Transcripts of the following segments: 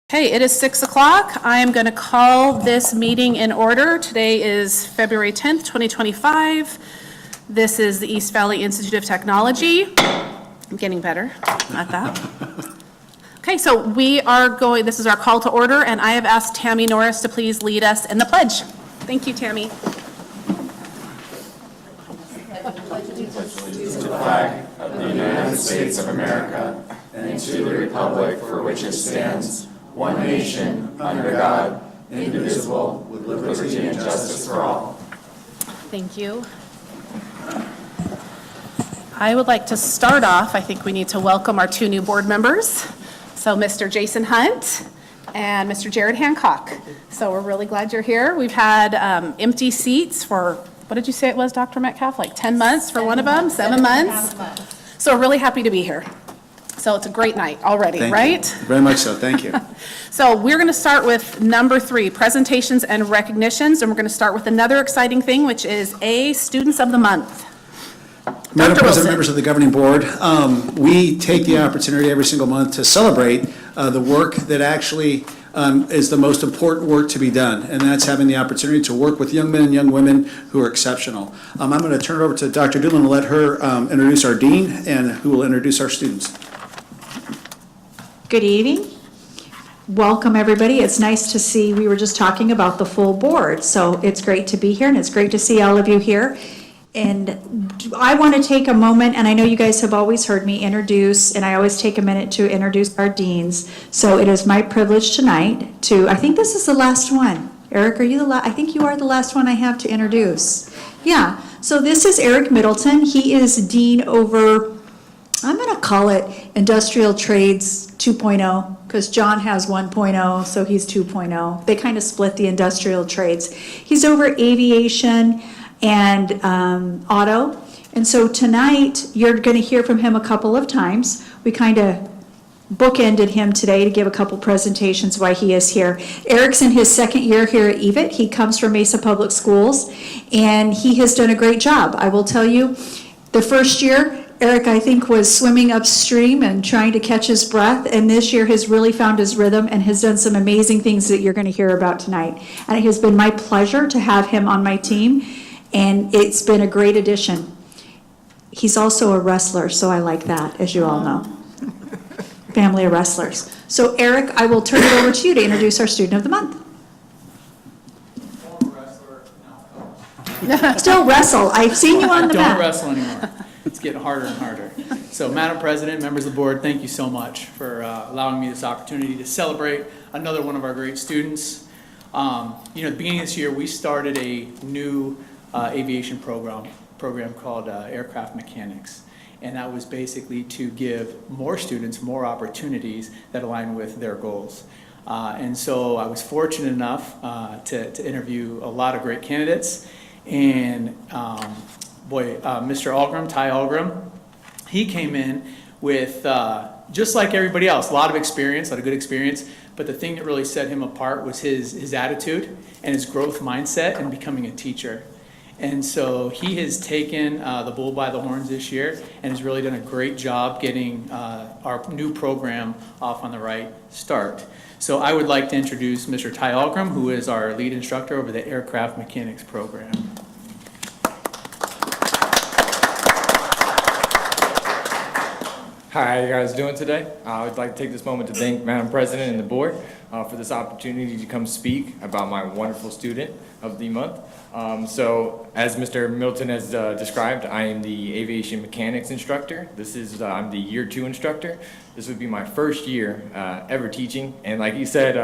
Okay, it is 6 o'clock. I am going to call this meeting in order. Today is February 10th, 2025. This is the East Valley Institute of Technology. I'm getting better at that. Okay, so this is our call to order, and I have asked Tammy Norris to please lead us in the pledge. Thank you, Tammy. To the flag of the United States of America and to the republic for which it stands, one nation, under God, indivisible, with liberty and justice for all. Thank you. I would like to start off, I think we need to welcome our two new board members. So Mr. Jason Hunt and Mr. Jared Hancock. So we're really glad you're here. We've had empty seats for, what did you say it was, Dr. Metcalf? Like 10 months for one of them? 7 months? So we're really happy to be here. So it's a great night already, right? Very much so, thank you. So we're going to start with number 3, presentations and recognitions, and we're going to start with another exciting thing, which is Students of the Month. Madam President, members of the governing board, we take the opportunity every single month to celebrate the work that actually is the most important work to be done, and that's having the opportunity to work with young men and young women who are exceptional. I'm going to turn it over to Dr. Doolin to let her introduce our dean, and who will introduce our students. Good evening. Welcome, everybody. It's nice to see, we were just talking about the full board, so it's great to be here, and it's great to see all of you here. And I want to take a moment, and I know you guys have always heard me introduce, and I always take a minute to introduce our deans. So it is my privilege tonight to, I think this is the last one. Eric, are you the last? I think you are the last one I have to introduce. Yeah, so this is Eric Middleton. He is dean over, I'm going to call it Industrial Trades 2.0, because John has 1.0, so he's 2.0. They kind of split the industrial trades. He's over aviation and auto. And so tonight, you're going to hear from him a couple of times. We kind of bookended him today to give a couple presentations why he is here. Eric's in his second year here at EVIT. He comes from Mesa Public Schools, and he has done a great job. I will tell you, the first year, Eric, I think, was swimming upstream and trying to catch his breath, and this year has really found his rhythm and has done some amazing things that you're going to hear about tonight. And it has been my pleasure to have him on my team, and it's been a great addition. He's also a wrestler, so I like that, as you all know. Family of wrestlers. So Eric, I will turn it over to you to introduce our Student of the Month. Still wrestle. I've seen you on the mat. Don't wrestle anymore. It's getting harder and harder. So, Madam President, members of the board, thank you so much for allowing me this opportunity to celebrate another one of our great students. At the beginning of this year, we started a new aviation program called Aircraft Mechanics. And that was basically to give more students more opportunities that align with their goals. And so I was fortunate enough to interview a lot of great candidates. And Mr. Algram, Ty Algram, he came in with, just like everybody else, a lot of experience, a lot of good experience, but the thing that really set him apart was his attitude and his growth mindset and becoming a teacher. And so he has taken the bull by the horns this year and has really done a great job getting our new program off on the right start. So I would like to introduce Mr. Ty Algram, who is our lead instructor over the Aircraft Mechanics program. Hi, how you guys doing today? I would like to take this moment to thank Madam President and the board for this opportunity to come speak about my wonderful student of the month. So, as Mr. Middleton has described, I am the aviation mechanics instructor. I'm the year 2 instructor. This would be my first year ever teaching, and like you said,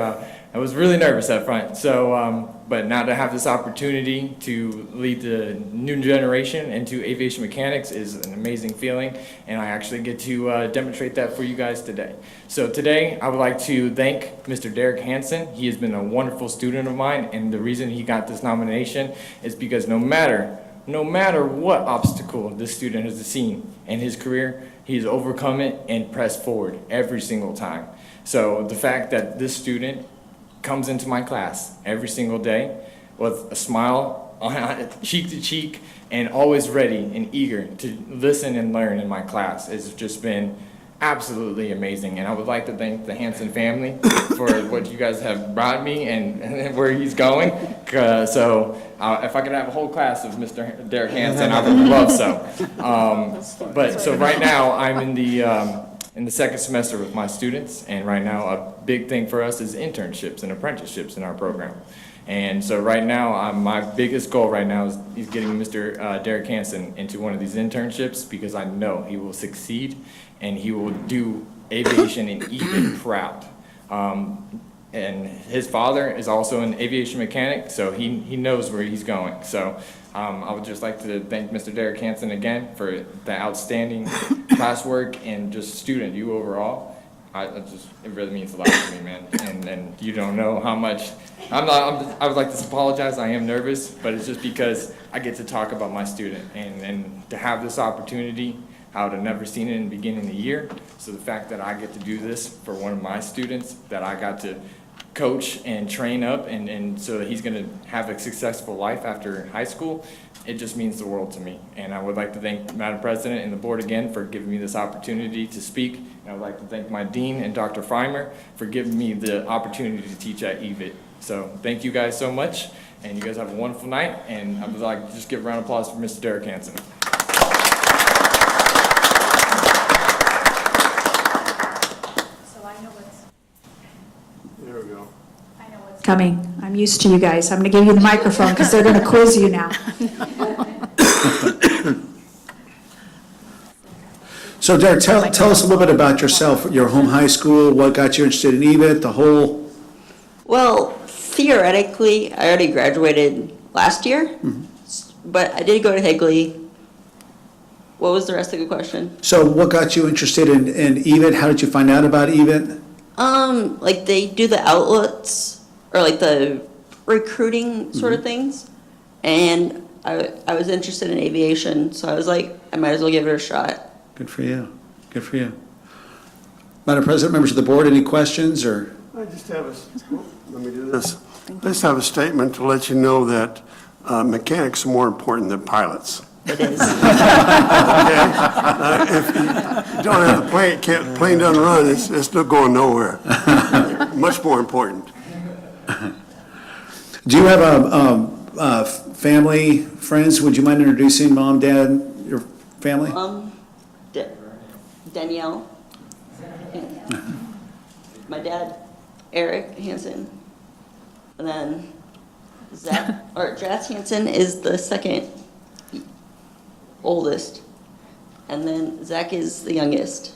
I was really nervous up front. So, but now to have this opportunity to lead the new generation into aviation mechanics is an amazing feeling, and I actually get to demonstrate that for you guys today. So today, I would like to thank Mr. Derek Hansen. He has been a wonderful student of mine, and the reason he got this nomination is because no matter what obstacle this student has seen in his career, he's overcome it and pressed forward every single time. So the fact that this student comes into my class every single day with a smile on cheek to cheek and always ready and eager to listen and learn in my class has just been absolutely amazing. And I would like to thank the Hanson family for what you guys have brought me and where he's going. So if I could have a whole class of Mr. Derek Hanson, I would love so. But so right now I'm in the second semester with my students, and right now a big thing for us is internships and apprenticeships in our program. And so right now, my biggest goal right now is getting Mr. Derek Hanson into one of these internships, because I know he will succeed and he will do aviation and EVIT proud. And his father is also an aviation mechanic, so he knows where he's going. So I would just like to thank Mr. Derek Hanson again for the outstanding classwork and just student you overall. It really means a lot to me, man. And you don't know how much. I would like to apologize. I am nervous, but it's just because I get to talk about my student, and to have this opportunity, I would have never seen it in the beginning of the year. So the fact that I get to do this for one of my students that I got to coach and train up, and so that he's going to have a successful life after high school, it just means the world to me. And I would like to thank Madam President and the board again for giving me this opportunity to speak. And I would like to thank my dean and Dr. Feimer for giving me the opportunity to teach at EVIT. So thank you guys so much, and you guys have a wonderful night. And I would like to just give a round of applause for Mr. Derek Hanson. There we go. Coming. I'm used to you guys. I'm going to give you the microphone because they're going to quiz you now. So Derek, tell us a little bit about yourself, your home high school, what got you interested in EVIT, the whole. Well, theoretically, I already graduated last year, but I did go to Higley. What was the rest of the question? So what got you interested in EVIT? How did you find out about EVIT? Like they do the outlets or like the recruiting sort of things, and I was interested in aviation, so I was like, I might as well give it a shot. Good for you. Good for you. Madam President, members of the board, any questions or? I just have let me do this. I just have a statement to let you know that mechanics are more important than pilots. It is. Okay? If you don't have the plane doesn't run, it's still going nowhere. Much more important. Do you have family, friends? Would you mind introducing mom, dad, your family? Danielle. My dad, Eric Hansen. And then Jess Hansen is the second oldest. And then Zach is the youngest.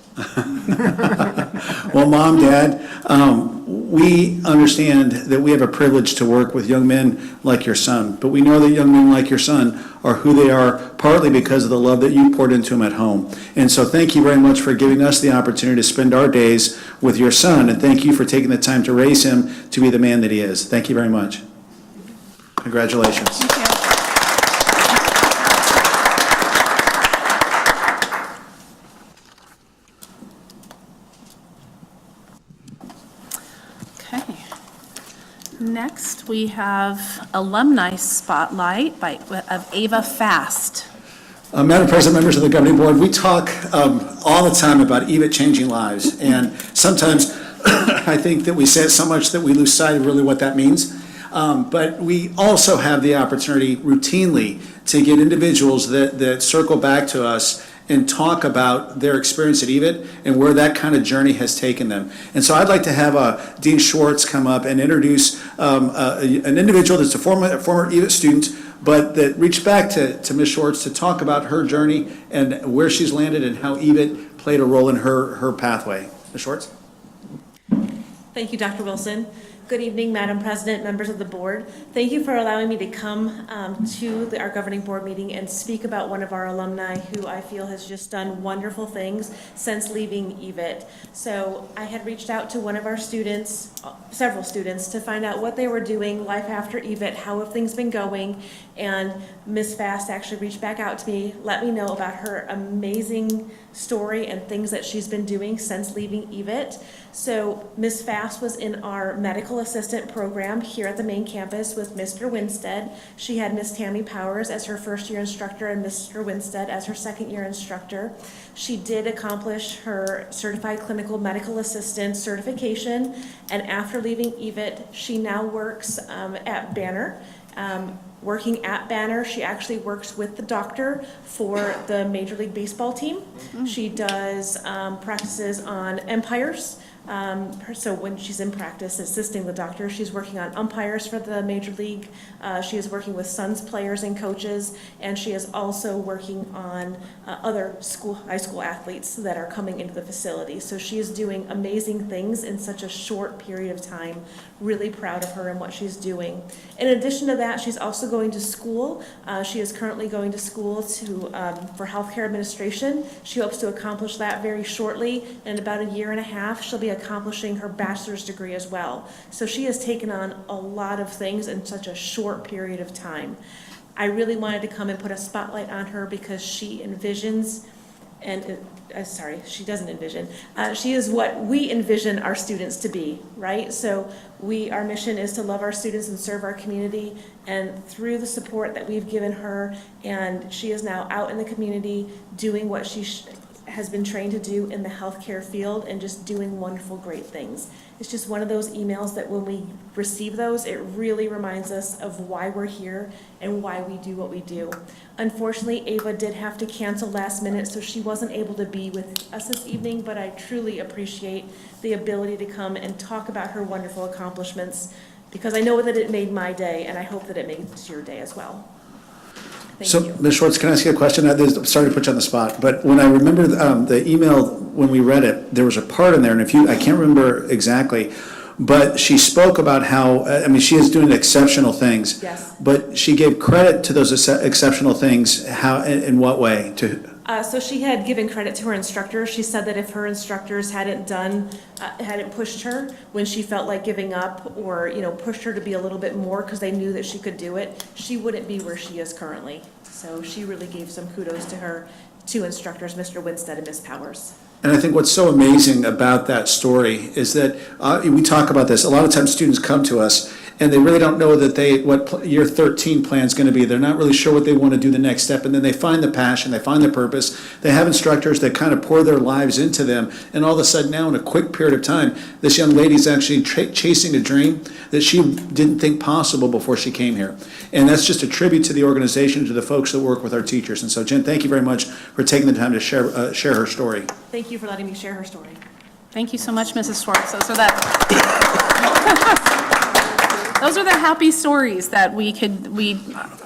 Well, Mom, Dad, we understand that we have a privilege to work with young men like your son, but we know that young men like your son are who they are partly because of the love that you poured into them at home. And so thank you very much for giving us the opportunity to spend our days with your son, and thank you for taking the time to raise him to be the man that he is. Thank you very much. Congratulations. Thank you. Okay. Next, we have alumni spotlight of Ava Fast. Madam President, members of the governing board, we talk all the time about EVIT changing lives, and sometimes I think that we say it so much that we lose sight of really what that means. But we also have the opportunity routinely to get individuals that circle back to us and talk about their experience at EVIT and where that kind of journey has taken them. And so I'd like to have Dean Schwartz come up and introduce an individual that's a former EVIT student, but that reached back to Ms. Schwartz to talk about her journey and where she's landed and how EVIT played a role in her pathway. Ms. Schwartz? Thank you, Dr. Wilson. Good evening, Madam President, members of the board. Thank you for allowing me to come to our governing board meeting and speak about one of our alumni who I feel has just done wonderful things since leaving EVIT. So I had reached out to one of our students, several students, to find out what they were doing, life after EVIT, how have things been going, and Ms. Fast actually reached back out to me, let me know about her amazing story and things that she's been doing since leaving EVIT. So Ms. Fast was in our medical assistant program here at the main campus with Mr. Winstead. She had Miss Tammy Powers as her first year instructor and Mr. Winstead as her second year instructor. She did accomplish her certified clinical medical assistant certification, and after leaving EVIT, she now works at Banner. Working at Banner, she actually works with the doctor for the Major League Baseball team. She does practices on umpires. So when she's in practice assisting the doctor, she's working on umpires for the Major League. She is working with Suns players and coaches, and she is also working on other high school athletes that are coming into the facility. So she is doing amazing things in such a short period of time. Really proud of her and what she's doing. In addition to that, she's also going to school. She is currently going to school for healthcare administration. She hopes to accomplish that very shortly. In about a year and a half, she'll be accomplishing her bachelor's degree as well. So she has taken on a lot of things in such a short period of time. I really wanted to come and put a spotlight on her because she envisions she doesn't envision. She is what we envision our students to be, right? So our mission is to love our students and serve our community, and through the support that we've given her, and she is now out in the community doing what she has been trained to do in the healthcare field and just doing wonderful, great things. It's just one of those emails that when we receive those, it really reminds us of why we're here and why we do what we do. Unfortunately, Ava did have to cancel last minute, so she wasn't able to be with us this evening, but I truly appreciate the ability to come and talk about her wonderful accomplishments, because I know that it made my day, and I hope that it makes your day as well. Thank So, you. Ms. Schwartz, can I ask you a question? I'm sorry to put you on the spot, but when I remember the email, when we read it, there was a part in there, and I can't remember exactly, but she spoke about how, she is doing exceptional things. Yes. But she gave credit to those exceptional things, how, in what way? So she had given credit to her instructors. She said that if her instructors hadn't pushed her when she felt like giving up, or pushed her to be a little bit more because they knew that she could do it, she wouldn't be where she is currently. So she really gave some kudos to her two instructors, Mr. Winstead and Miss Powers. And I think what's so amazing about that story is that we talk about this. A lot of times students come to us and they really don't know that what year 13 plan is going to be. They're not really sure what they want to do the next step, and then they find the passion, they find the purpose. They have instructors that kind of pour their lives into them, and all of a sudden now in a quick period of time, this young lady's actually chasing a dream that she didn't think possible before she came here. And that's just a tribute to the organization, to the folks that work with our teachers. And so, Jen, thank you very much for taking the time to share her story. Thank you for letting me share her story. Thank you so much, Mrs. Schwartz. Those are the happy stories that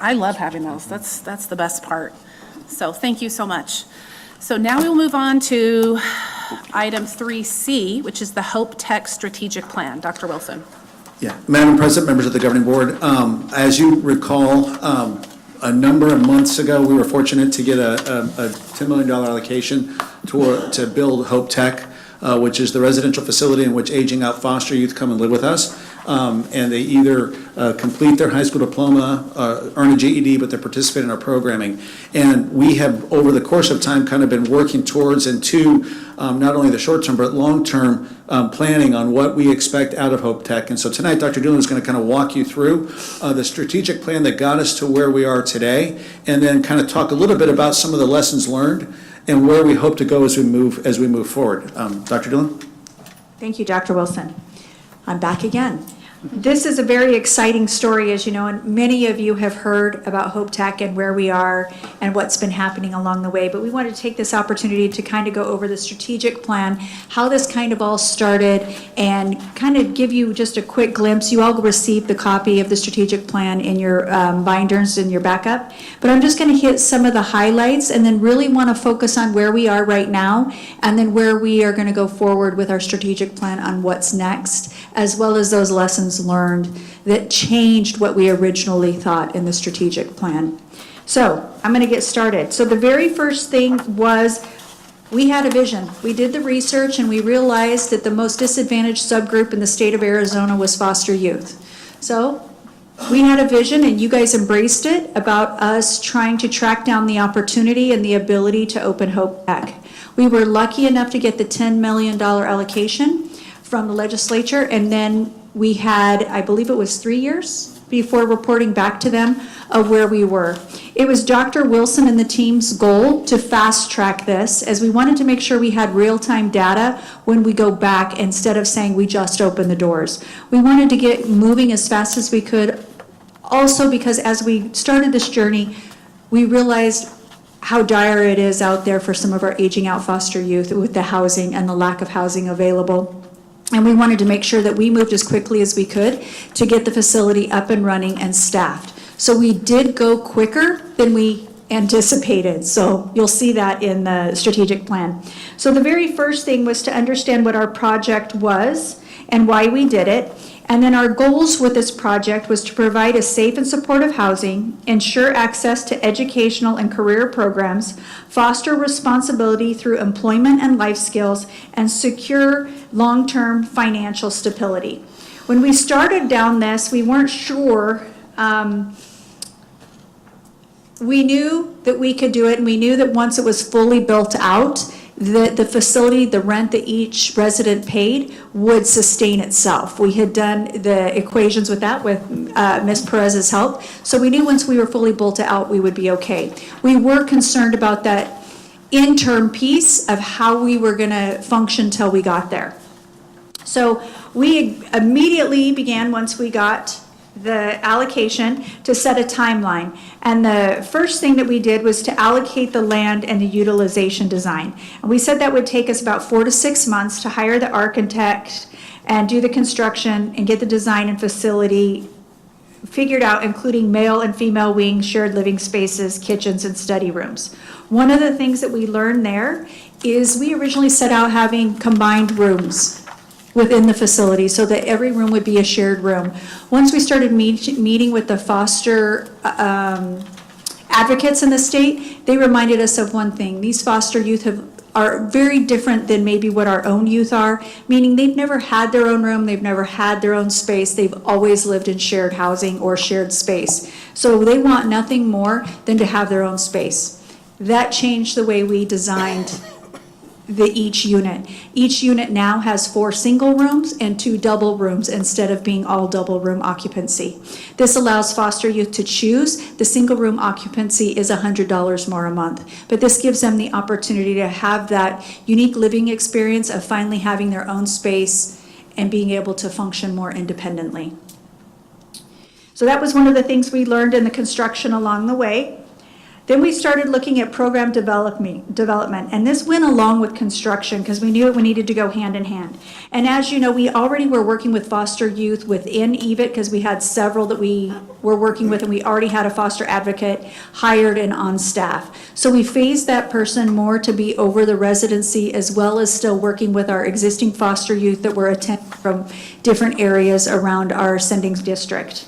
I love having those. That's the best part. So thank you so much. So now we'll move on to item 3C, which is the Hope Tech Strategic Plan. Dr. Wilson. Yeah, Madam President, members of the governing board, as you recall, a number of months ago, we were fortunate to get a $10 million allocation to build Hope Tech, which is the residential facility in which aging out foster youth come and live with us. And they either complete their high school diploma, earn a GED, but they participate in our programming. And we have, over the course of time, kind of been working towards and to not only the short-term, but long-term planning on what we expect out of Hope Tech. And so tonight, Dr. Doolin is going to kind of walk you through the strategic plan that got us to where we are today, and then kind of talk a little bit about some of the lessons learned and where we hope to go as we move forward. Dr. Doolin? Thank you, Dr. Wilson. I'm back again. This is a very exciting story, as you know, and many of you have heard about Hope Tech and where we are and what's been happening along the way. But we wanted to take this opportunity to kind of go over the strategic plan, how this kind of all started, and kind of give you just a quick glimpse. You all received the copy of the strategic plan in your binders in your backup. But I'm just going to hit some of the highlights and then really want to focus on where we are right now and then where we are going to go forward with our strategic plan on what's next, as well as those lessons learned that changed what we originally thought in the strategic plan. So I'm going to get started. So the very first thing was we had a vision. We did the research and we realized that the most disadvantaged subgroup in the state of Arizona was foster youth. So We had a vision, and you guys embraced it, about us trying to track down the opportunity and the ability to open Hope Tech. We were lucky enough to get the $10 million allocation from the legislature, and then we had, I believe it was 3 years before reporting back to them of where we were. It was Dr. Wilson and the team's goal to fast track this, as we wanted to make sure we had real-time data when we go back, instead of saying we just opened the doors. We wanted to get moving as fast as we could, also because as we started this journey, we realized how dire it is out there for some of our aging out foster youth with the housing and the lack of housing available. And we wanted to make sure that we moved as quickly as we could to get the facility up and running and staffed. So we did go quicker than we anticipated. So you'll see that in the strategic plan. So the very first thing was to understand what our project was and why we did it. And then our goals with this project was to provide a safe and supportive housing, ensure access to educational and career programs, foster responsibility through employment and life skills, and secure long-term financial stability. When we started down this, we weren't sure. We knew that we could do it, and we knew that once it was fully built out, the facility, the rent that each resident paid would sustain itself. We had done the equations with that with Ms. Perez's help. So we knew once we were fully built out, we would be okay. We were concerned about that interim piece of how we were gonna function till we got there. So we immediately began, once we got the allocation, to set a timeline. And the first thing that we did was to allocate the land and the utilization design. And we said that would take us about 4 to 6 months to hire the architect and do the construction and get the design and facility figured out, including male and female wings, shared living spaces, kitchens, and study rooms. One of the things that we learned there is we originally set out having combined rooms within the facility so that every room would be a shared room. Once we started meeting with the foster advocates in the state, they reminded us of one thing. These foster youth are very different than maybe what our own youth are, meaning they've never had their own room, they've never had their own space, they've always lived in shared housing or shared space. So they want nothing more than to have their own space. That changed the way we designed each unit. Each unit now has 4 single rooms and 2 double rooms instead of being all double room occupancy. This allows foster youth to choose. The single room occupancy is $100 more a month, but this gives them the opportunity to have that unique living experience of finally having their own space and being able to function more independently. So that was one of the things we learned in the construction along the way. Then we started looking at program development, and this went along with construction because we knew it needed to go hand in hand. And as you know, we already were working with foster youth within EVIT because we had several that we were working with, and we already had a foster advocate hired and on staff. So we phased that person more to be over the residency, as well as still working with our existing foster youth that were attending from different areas around our sending district.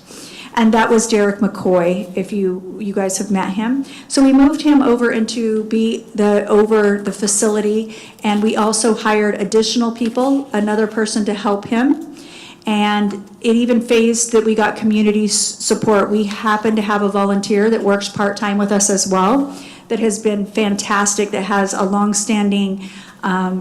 And that was Derek McCoy, if you guys have met him. So we moved him over into over the facility, and we also hired additional people, another person to help him. And it even phased that we got community support. We happen to have a volunteer that works part-time with us as well, that has been fantastic, that has a long-standing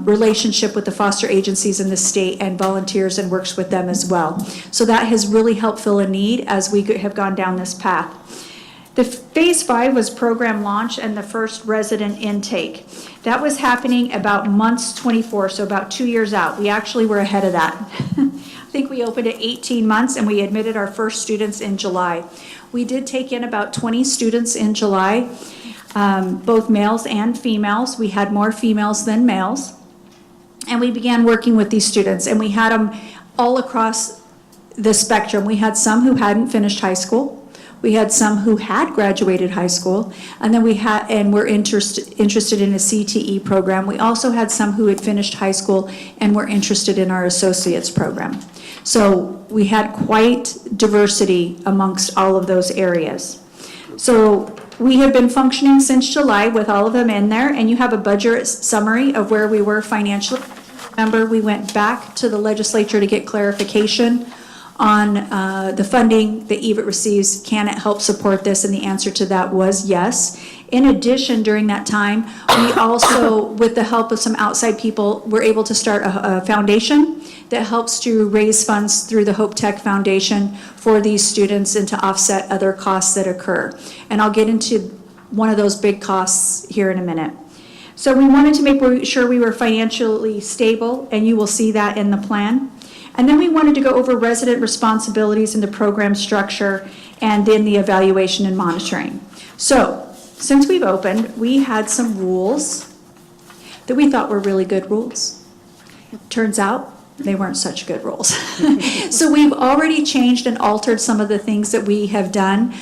relationship with the foster agencies in the state and volunteers and works with them as well. So that has really helped fill a need as we have gone down this path. The phase 5 was program launch and the first resident intake. That was happening about months 24, so about 2 years out. We actually were ahead of that. I think we opened at 18 months and we admitted our first students in July. We did take in about 20 students in July. Both males and females. We had more females than males. And we began working with these students, and we had them all across the spectrum. We had some who hadn't finished high school. We had some who had graduated high school, and then were interested in a CTE program. We also had some who had finished high school and were interested in our associates program. So we had quite diversity amongst all of those areas. So we have been functioning since July with all of them in there, and you have a budget summary of where we were financially. Remember, we went back to the legislature to get clarification on the funding that EVIT receives. Can it help support this? And the answer to that was yes. In addition, during that time, we also, with the help of some outside people, were able to start a foundation that helps to raise funds through the Hope Tech Foundation for these students and to offset other costs that occur. And I'll get into one of those big costs here in a minute. So we wanted to make sure we were financially stable, and you will see that in the plan. And then we wanted to go over resident responsibilities in the program structure and then the evaluation and monitoring. So since we've opened, we had some rules that we thought were really good rules. Turns out they weren't such good rules. So we've already changed and altered some of the things that we have done.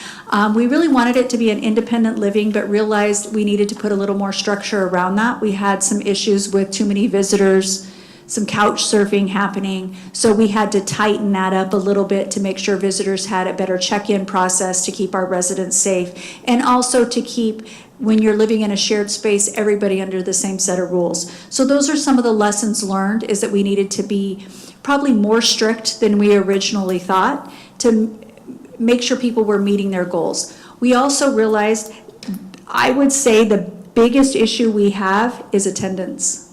We really wanted it to be an independent living, but realized we needed to put a little more structure around that. We had some issues with too many visitors, some couch surfing happening. So we had to tighten that up a little bit to make sure visitors had a better check-in process to keep our residents safe, and also to keep, when you're living in a shared space, everybody under the same set of rules. So those are some of the lessons learned, is that we needed to be probably more strict than we originally thought to make sure people were meeting their goals. We also realized, I would say the biggest issue we have is attendance,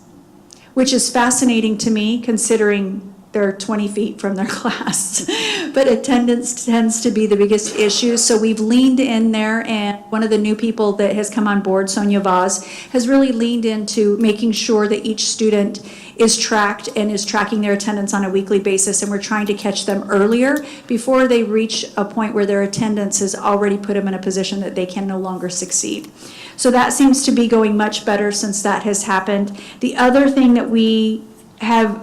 which is fascinating to me considering they're 20 feet from their class. But attendance tends to be the biggest issue. So we've leaned in there, and one of the new people that has come on board, Sonia Vaz, has really leaned into making sure that each student is tracked and is tracking their attendance on a weekly basis, and we're trying to catch them earlier before they reach a point where their attendance has already put them in a position that they can no longer succeed. So that seems to be going much better since that has happened. The other thing that we have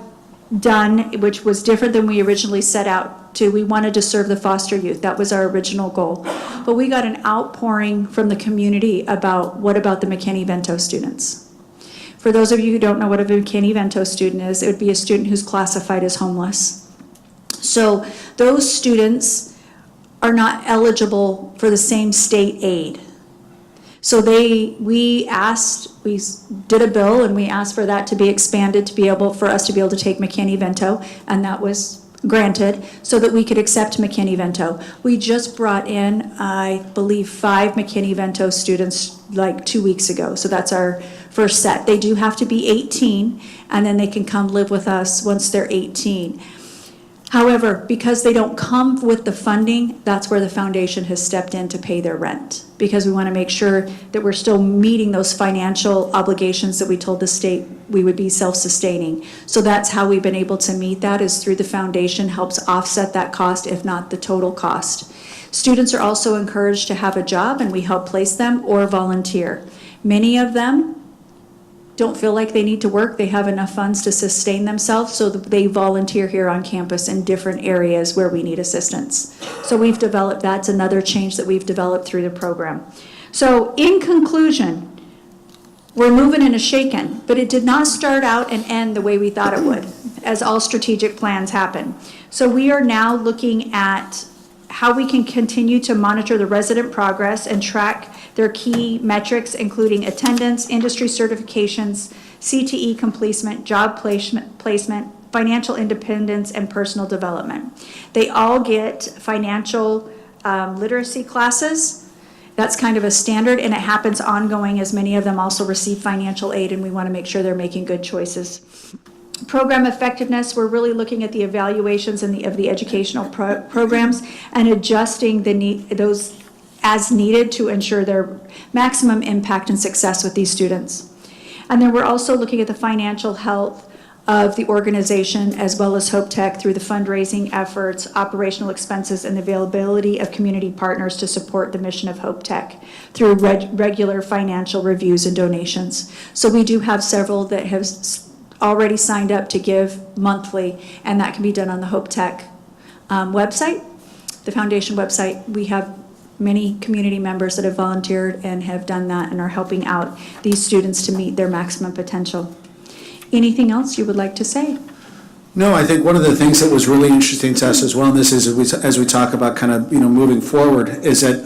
done, which was different than we originally set out to, we wanted to serve the foster youth. That was our original goal. But we got an outpouring from the community about, what about the McKinney-Vento students? For those of you who don't know what a McKinney-Vento student is, it would be a student who's classified as homeless. So those students are not eligible for the same state aid. So we did a bill, and we asked for that to be expanded to be able, for us to be able to take McKinney-Vento, and that was granted so that we could accept McKinney-Vento. We just brought in, I believe, 5 McKinney-Vento students like 2 weeks ago. So that's our first set. They do have to be 18, and then they can come live with us once they're 18. However, because they don't come with the funding, that's where the foundation has stepped in to pay their rent, because we want to make sure that we're still meeting those financial obligations that we told the state we would be self-sustaining. So that's how we've been able to meet that, is through the foundation helps offset that cost, if not the total cost. Students are also encouraged to have a job, and we help place them or volunteer. Many of them don't feel like they need to work. They have enough funds to sustain themselves, so that they volunteer here on campus in different areas where we need assistance. So we've developed, that's another change that we've developed through the program. So in conclusion, we're moving and a shaking, but it did not start out and end the way we thought it would, as all strategic plans happen. So we are now looking at how we can continue to monitor the resident progress and track their key metrics, including attendance, industry certifications, CTE completion, job placement, financial independence, and personal development. They all get financial literacy classes. That's kind of a standard, and it happens ongoing, as many of them also receive financial aid, and we want to make sure they're making good choices. Program effectiveness, we're really looking at the evaluations and of the educational programs and adjusting those as needed to ensure their maximum impact and success with these students. And then we're also looking at the financial health of the organization, as well as Hope Tech, through the fundraising efforts, operational expenses, and the availability of community partners to support the mission of Hope Tech through regular financial reviews and donations. So we do have several that have already signed up to give monthly, and that can be done on the Hope Tech website, the foundation website. We have many community members that have volunteered and have done that and are helping out these students to meet their maximum potential. Anything else you would like to say? No, I think one of the things that was really interesting to us as well, and this is as we talk about kind of, moving forward, is that,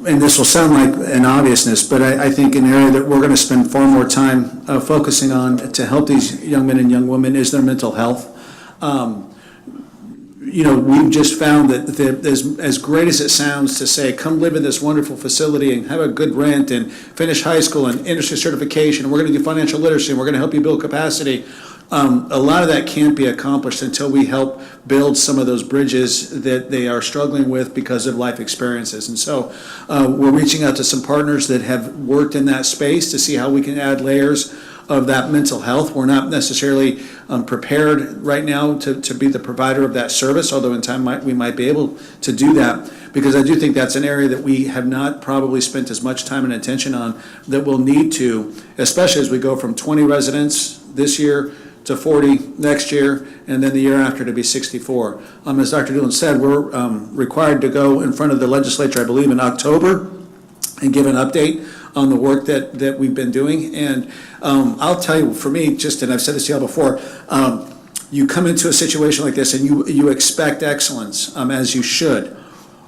and this will sound like an obviousness, but I think an area that we're going to spend far more time focusing on to help these young men and young women is their mental health. we've just found that as great as it sounds to say, come live in this wonderful facility and have a good rent and finish high school and industry certification, and we're going to do financial literacy, and we're going to help you build capacity. A lot of that can't be accomplished until we help build some of those bridges that they are struggling with because of life experiences. And so we're reaching out to some partners that have worked in that space to see how we can add layers of that mental health. We're not necessarily prepared right now to be the provider of that service, although in time we might be able to do that, because I do think that's an area that we have not probably spent as much time and attention on that we'll need to, especially as we go from 20 residents this year to 40 next year, and then the year after to be 64. As Dr. Doolan said, we're required to go in front of the legislature, I believe, in October and give an update on the work that we've been doing. And I'll tell you, for me, and I've said this to y'all before, you come into a situation like this and you expect excellence, as you should.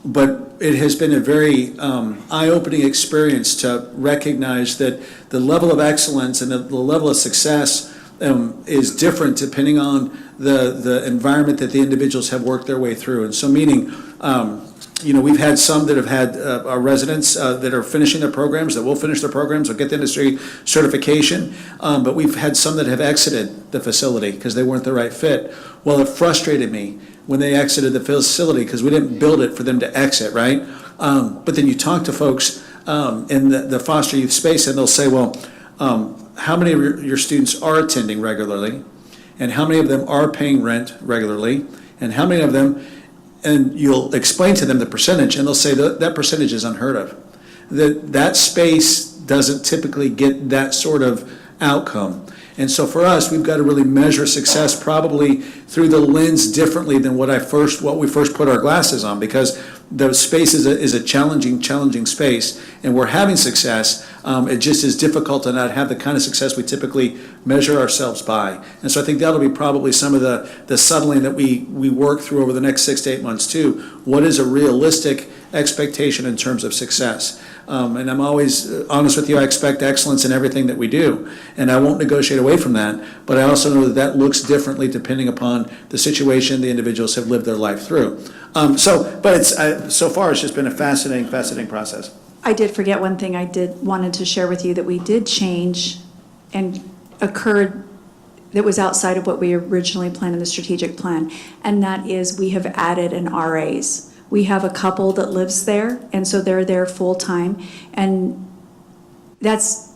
But it has been a very eye-opening experience to recognize that the level of excellence and the level of success is different depending on the environment that the individuals have worked their way through. And so meaning, we've had some that have had our residents that are finishing their programs, that will finish their programs, will get the industry certification, but we've had some that have exited the facility because they weren't the right fit. Well, it frustrated me when they exited the facility because we didn't build it for them to exit, right? But then you talk to folks in the foster youth space and they'll say, well, how many of your students are attending regularly, and how many of them are paying rent regularly, and how many of them, and you'll explain to them the percentage, and they'll say that percentage is unheard of. That space doesn't typically get that sort of outcome. And so for us, we've got to really measure success probably through the lens differently than what we first put our glasses on, because the space is a challenging space, and we're having success. It just is difficult to not have the kind of success we typically measure ourselves by. And so I think that'll be probably some of the settling that we work through over the next 6 to 8 months too. What is a realistic expectation in terms of success? And I'm always honest with you, I expect excellence in everything that we do, and I won't negotiate away from that, but I also know that looks differently depending upon the situation the individuals have lived their life through. So far it's just been a fascinating process. I did forget one thing wanted to share with you that we did change and occurred that was outside of what we originally planned in the strategic plan, and that is we have added an RAs. We have a couple that lives there, and so they're there full-time, and that's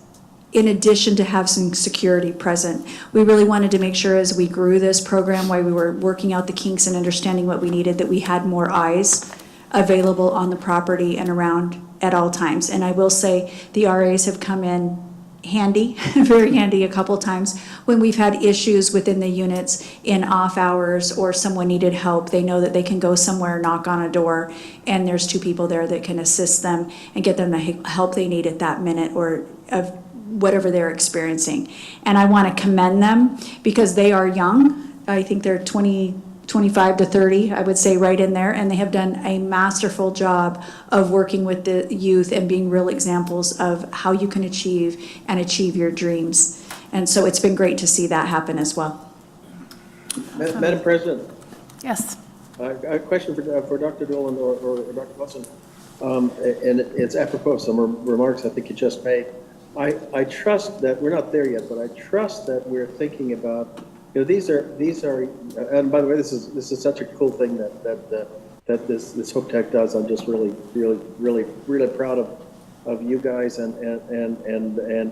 in addition to have some security present. We really wanted to make sure as we grew this program, while we were working out the kinks and understanding what we needed, that we had more eyes available on the property and around at all times. And I will say the RAs have come in handy, very handy a couple times when we've had issues within the units in off hours or someone needed help. They know that they can go somewhere, knock on a door, and there's 2 people there that can assist them and get them the help they need at that minute or of whatever they're experiencing. And I want to commend them because they are young. I think they're 25 to 30, I would say, right in there, and they have done a masterful job of working with the youth and being real examples of how you can achieve your dreams. And so it's been great to see that happen as well. Madam President, Yes. a question for Dr. Dolan or Dr. Wilson, and it's apropos of some remarks I think you just made. I trust that we're not there yet, but I trust that we're thinking about. These are, and by the way, this is such a cool thing that this Hope Tech does. I'm just really proud of you guys and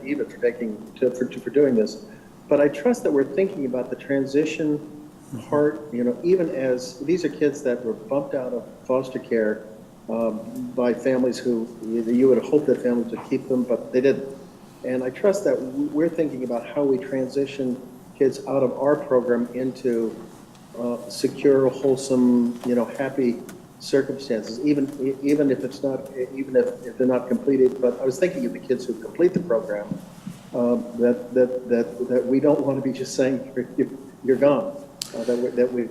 EVIT for doing this. But I trust that we're thinking about the transition part. Even as these are kids that were bumped out of foster care by families who you would hope that families would keep them, but they didn't. And I trust that we're thinking about how we transition kids out of our program into secure, wholesome, happy circumstances, even if they're not completed. But I was thinking of the kids who complete the program, that we don't want to be just saying you're gone. That we.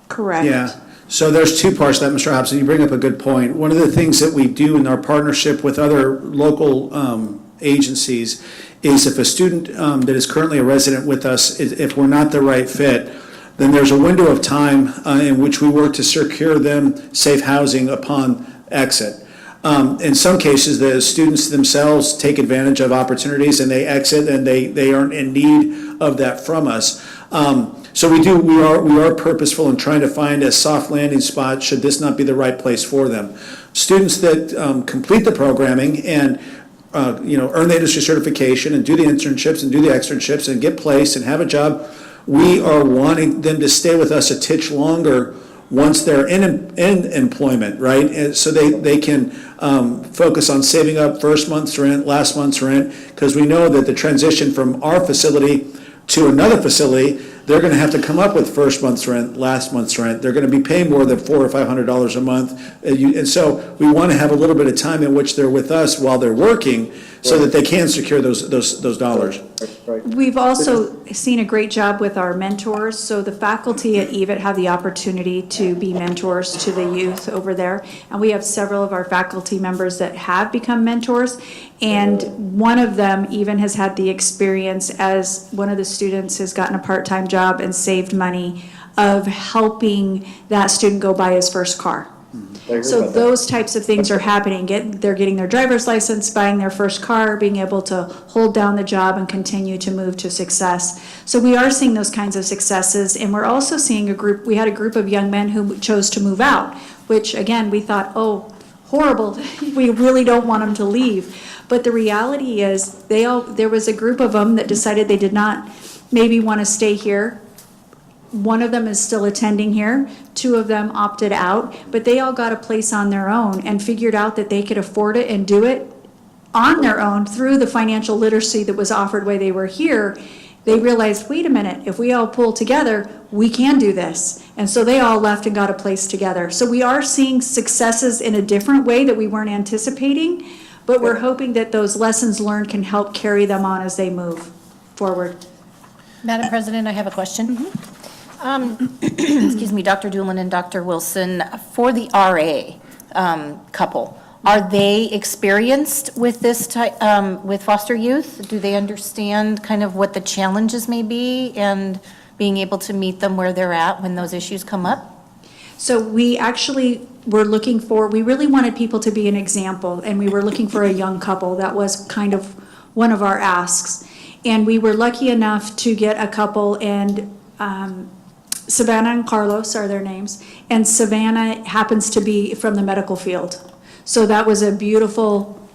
Correct. Yeah. So there's 2 parts to that, Mr. Hobson. You bring up a good point. One of the things that we do in our partnership with other local agencies is if a student that is currently a resident with us, if we're not the right fit, then there's a window of time in which we work to secure them safe housing upon exit. In some cases, the students themselves take advantage of opportunities and they exit and they aren't in need of that from us. So we are purposeful in trying to find a soft landing spot should this not be the right place for them. Students that complete the programming and earn the industry certification and do the internships and do the externships and get placed and have a job, we are wanting them to stay with us a titch longer once they're in employment, right? And so they can focus on saving up first month's rent, last month's rent, because we know that the transition from our facility to another facility, they're going to have to come up with first month's rent, last month's rent. They're going to be paying more than $400 or $500 a month. And so we want to have a little bit of time in which they're with us while they're working so that they can secure those dollars. Right. We've also seen a great job with our mentors. So the faculty at EVIT have the opportunity to be mentors to the youth over there. And we have several of our faculty members that have become mentors. And one of them even has had the experience as one of the students has gotten a part-time job and saved money of helping that student go buy his first car. So those types of things are happening. They're getting their driver's license, buying their first car, being able to hold down the job and continue to move to success. So we are seeing those kinds of successes, and we're also seeing we had a group of young men who chose to move out, which again, we thought, oh, horrible, we really don't want them to leave. But the reality is there was a group of them that decided they did not maybe want to stay here. One of them is still attending here. 2 of them opted out, but they all got a place on their own and figured out that they could afford it and do it on their own through the financial literacy that was offered while they were here. They realized, wait a minute, if we all pull together, we can do this. And so they all left and got a place together. So we are seeing successes in a different way that we weren't anticipating, but we're hoping that those lessons learned can help carry them on as they move forward. Madam President, I have a question. Excuse me, Dr. Doolin and Dr. Wilson, for the RA couple, are they experienced with this type, with foster youth? Do they understand kind of what the challenges may be and being able to meet them where they're at when those issues come up? So we actually were we really wanted people to be an example, and we were looking for a young couple. That was kind of one of our asks. And we were lucky enough to get a couple, and Savannah and Carlos are their names, and Savannah happens to be from the medical field. So that was a beautiful,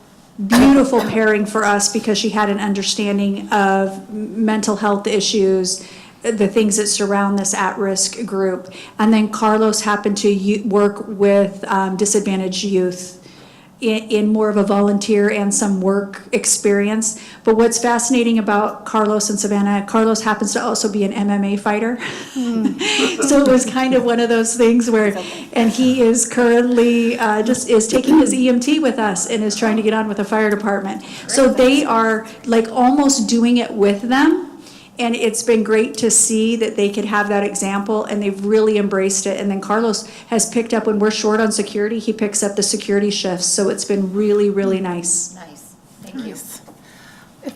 beautiful pairing for us because she had an understanding of mental health issues, the things that surround this at-risk group. And then Carlos happened to work with disadvantaged youth in more of a volunteer and some work experience. But what's fascinating about Carlos and Savannah, Carlos happens to also be an MMA fighter. So it was kind of one of those things where, and he is currently is taking his EMT with us and is trying to get on with the fire department. So they are like almost doing it with them. And it's been great to see that they could have that example, and they've really embraced it. And then Carlos has picked up, when we're short on security, he picks up the security shifts. So it's been really, really nice. Nice, thank you.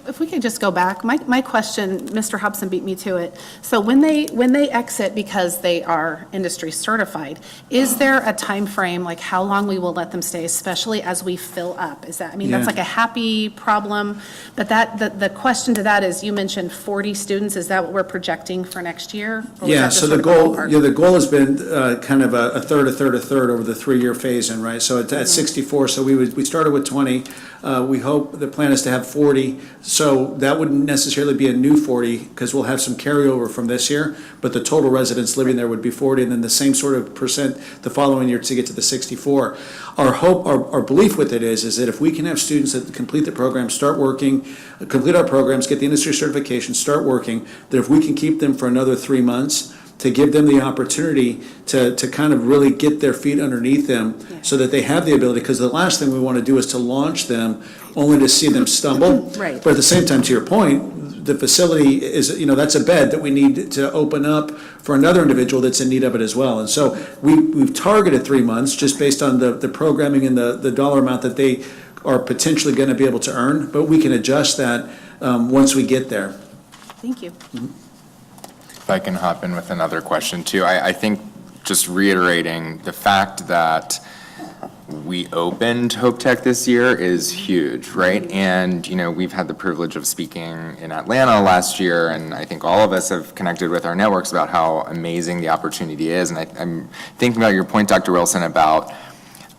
If we could just go back, my question, Mr. Hobson beat me to it. So when they exit because they are industry certified, is there a time frame, like how long we will let them stay, especially as we fill up? Is that, that's like a happy problem, but the question to that is, you mentioned 40 students, is that what we're projecting for next year? Yeah, so the goal has been kind of a third over the 3-year phase-in, right? So at 64, so we started with 20. We hope the plan is to have 40. So that wouldn't necessarily be a new 40 because we'll have some carryover from this year, but the total residents living there would be 40, and then the same sort of percent the following year to get to the 64. Our hope, our belief with it is that if we can have students that complete the program, start working, complete our programs, get the industry certification, start working, that if we can keep them for another 3 months, to give them the opportunity to kind of really get their feet underneath them so that they have the ability, because the last thing we want to do is to launch them only to see them stumble. Right. But at the same time, to your point, the facility is, that's a bed that we need to open up for another individual that's in need of it as well. And so we've targeted 3 months just based on the programming and the dollar amount that they are potentially going to be able to earn, but we can adjust that once we get there. Thank you. If I can hop in with another question too, I think just reiterating the fact that we opened Hope Tech this year is huge, right? And, you know, we've had the privilege of speaking in Atlanta last year, and I think all of us have connected with our networks about how amazing the opportunity is. And I'm thinking about your point, Dr. Wilson, about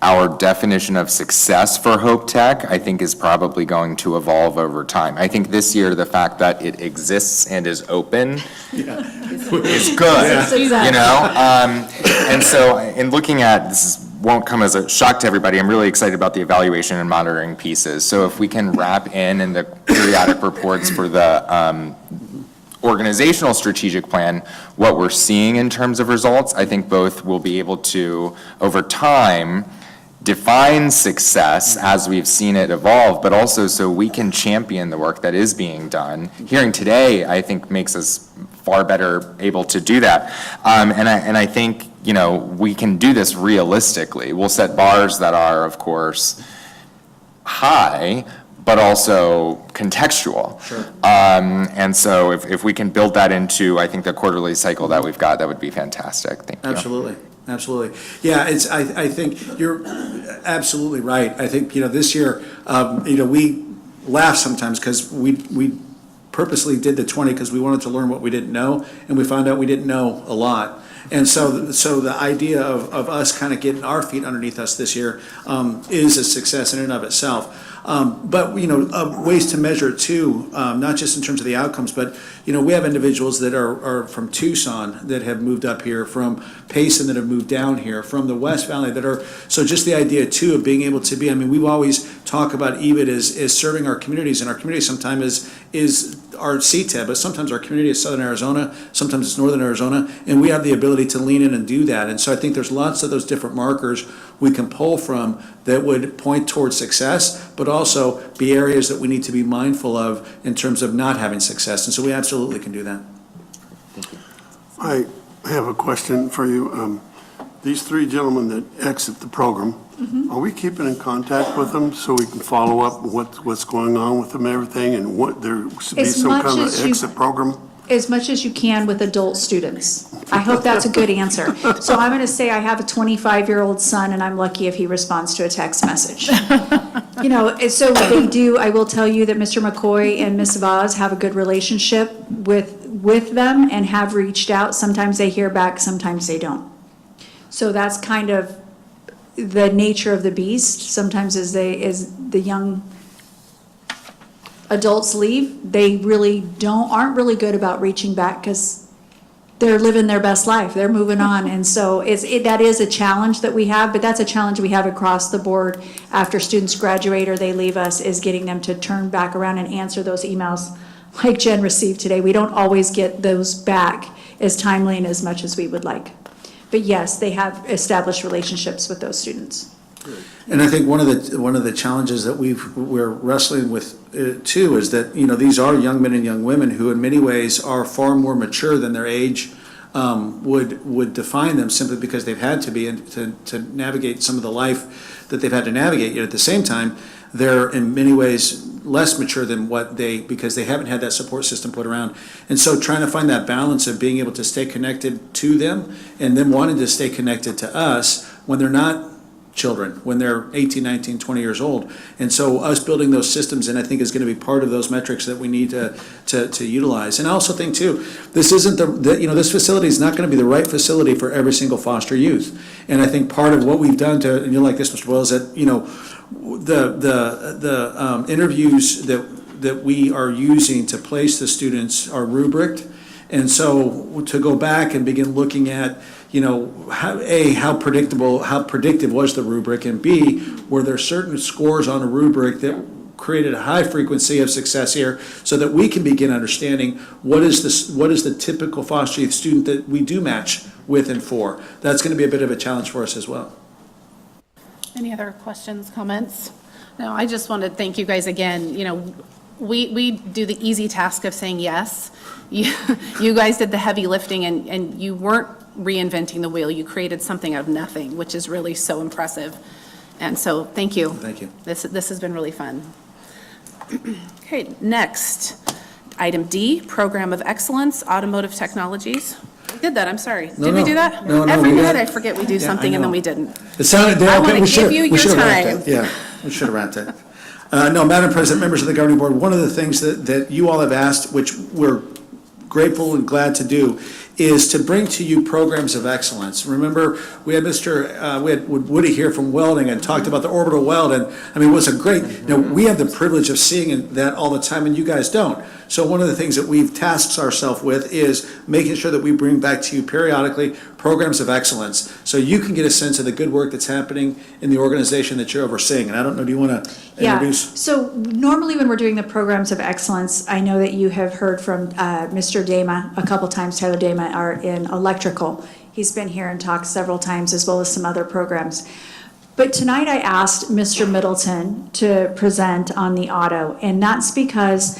our definition of success for Hope Tech, I think is probably going to evolve over time. I think this year, the fact that it exists and is open is good, you know? And so in looking at, won't come as a shock to everybody, I'm really excited about the evaluation and monitoring pieces. So if we can wrap in the periodic reports for the organizational strategic plan, what we're seeing in terms of results, I think both will be able to, over time, define success as we've seen it evolve, but also so we can champion the work that is being done. Hearing today, I think, makes us far better able to do that. And I think, you know, we can do this realistically. We'll set bars that are, of course, high, but also contextual. Sure. And so if we can build that into, I think, the quarterly cycle that we've got, that would be fantastic. Thank you. Absolutely. Absolutely. Yeah, I think you're absolutely right. I think, you know, this year, you know, we laugh sometimes because we purposely did the 20 because we wanted to learn what we didn't know, and we found out we didn't know a lot. And so the idea of us kind of getting our feet underneath us this year is a success in and of itself. But, you know, ways to measure it too, not just in terms of the outcomes, but, you know, we have individuals that are from Tucson that have moved up here, from Payson that have moved down here, from the West Valley that are, so just the idea too of being able to be, I mean, we've always talked about EVIT as serving our communities, and our community sometimes is our CTEB, but sometimes our community is Southern Arizona, sometimes it's Northern Arizona, and we have the ability to lean in and do that. And so I think there's lots of those different markers we can pull from that would point towards success, but also be areas that we need to be mindful of in terms of not having success. And so we absolutely can do that. I have a question for you. These three gentlemen that exit the program, are we keeping in contact with them so we can follow up what's going on with them and everything, and what there should be As some much kind of as you- exit program? As much as you can with adult students. I hope that's a good answer. So I'm going to say I have a 25-year-old son, and I'm lucky if he responds to a text message. You know, so they do, I will tell you that Mr. McCoy and Ms. Vaz have a good relationship with them and have reached out. Sometimes they hear back, sometimes they don't. So that's kind of the nature of the beast. Sometimes as the young adults leave, they really aren't really good about reaching back because they're living their best life. They're moving on. And so that is a challenge that we have, but that's a challenge we have across the board after students graduate or they leave us, is getting them to turn back around and answer those emails like Jen received today. We don't always get those back as timely and as much as we would like. But yes, they have established relationships with those students. And I think one of the challenges that we're wrestling with too is that, you know, these are young men and young women who in many ways are far more mature than their age would define them, simply because they've had to be and to navigate some of the life that they've had to navigate. Yet at the same time, they're in many ways less mature than because they haven't had that support system put around. And so trying to find that balance of being able to stay connected to them and them wanting to stay connected to us when they're not children, when they're 18, 19, 20 years old. And so us building those systems, and I think is going to be part of those metrics that we need to utilize. And I also think too, this isn't this facility is not going to be the right facility for every single foster youth. And I think part of what we've done and you're like this, Mr. Boyle, is that, you know, the interviews that we are using to place the students are rubriced. And so to go back and begin looking at, you know, how predictive was the rubric, and B, were there certain scores on a rubric that created a high frequency of success here, so that we can begin understanding what is the typical foster youth student that we do match with and for. That's going to be a bit of a challenge for us as well. Any other questions, comments? No, I just want to thank you guys again. You know, we do the easy task of saying yes. You guys did the heavy lifting, and you weren't reinventing the wheel. You created something out of nothing, which is really so impressive. And so thank you. Thank you. This has been really fun. Okay, next. Item D, Program of Excellence, Automotive Technologies. We did that, I'm sorry. No, Did we no. do that? No, no, Every we night got- I forget we do Yeah, something I and then know. we didn't. It sounded, I wanna we should give you we your should have wrapped time. it. Yeah, we should have wrapped it. No, Madam President, members of the governing board, one of the things that you all have asked, which we're grateful and glad to do, is to bring to you programs of excellence. Remember, we had Woody here from welding and talked about the orbital weld, and, I mean, it was a great, we have the privilege of seeing that all the time, and you guys don't. So one of the things that we've tasked ourselves with is making sure that we bring back to you periodically programs of excellence, so you can get a sense of the good work that's happening in the organization that you're overseeing. And I don't know, do you want to introduce? So normally when we're doing the programs of excellence, I know that you have heard from Mr. Dama a couple times, Tyler Dama, are in electrical. He's been here and talked several times, as well as some other programs. But tonight I asked Mr. Middleton to present on the auto, and that's because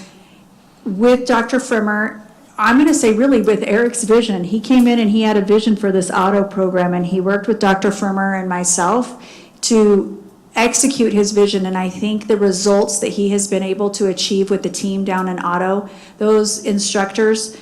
with Dr. Frimmer, I'm going to say really with Eric's vision, he came in and he had a vision for this auto program, and he worked with Dr. Frimmer and myself to execute his vision. And I think the results that he has been able to achieve with the team down in auto, those instructors,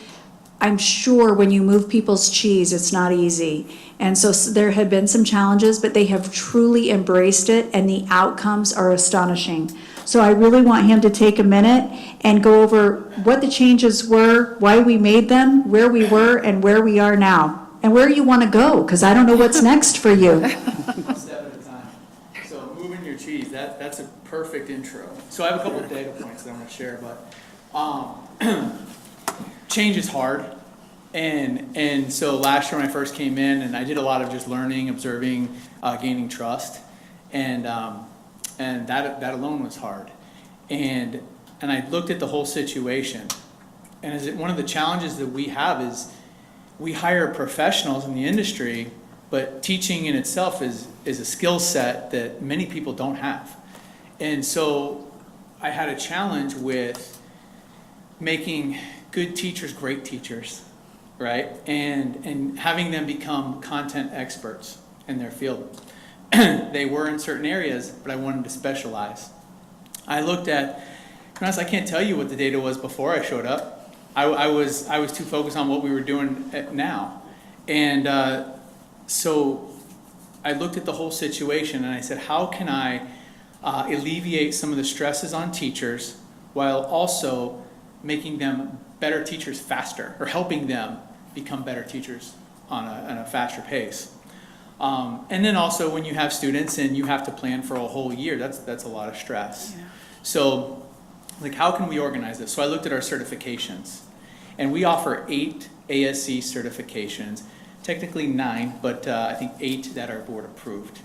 I'm sure when you move people's cheese, it's not easy. And so there have been some challenges, but they have truly embraced it, and the outcomes are astonishing. So I really want him to take a minute and go over what the changes were, why we made them, where we were, and where we are now, and where you want to go, because I don't know what's next for you. One step at a time. So moving your cheese, that's a perfect intro. So I have a couple of data points that I want to share, but change is hard. And so last year when I first came in, and I did a lot of just learning, observing, gaining trust, and that alone was hard. And I looked at the whole situation, and one of the challenges that we have is we hire professionals in the industry, but teaching in itself is a skill set that many people don't have. And so I had a challenge with making good teachers great teachers, right? And having them become content experts in their field. They were in certain areas, but I wanted to specialize. I looked at, I can't tell you what the data was before I showed up. I was too focused on what we were doing now. And so I looked at the whole situation and I said, how can I alleviate some of the stresses on teachers while also making them better teachers faster, or helping them become better teachers on a faster pace. And then also when you have students and you have to plan for a whole year, that's a lot of stress. Yeah. So like, how can we organize this? So I looked at our certifications, and we offer 8 ASC certifications, technically 9, but I think 8 that are board approved.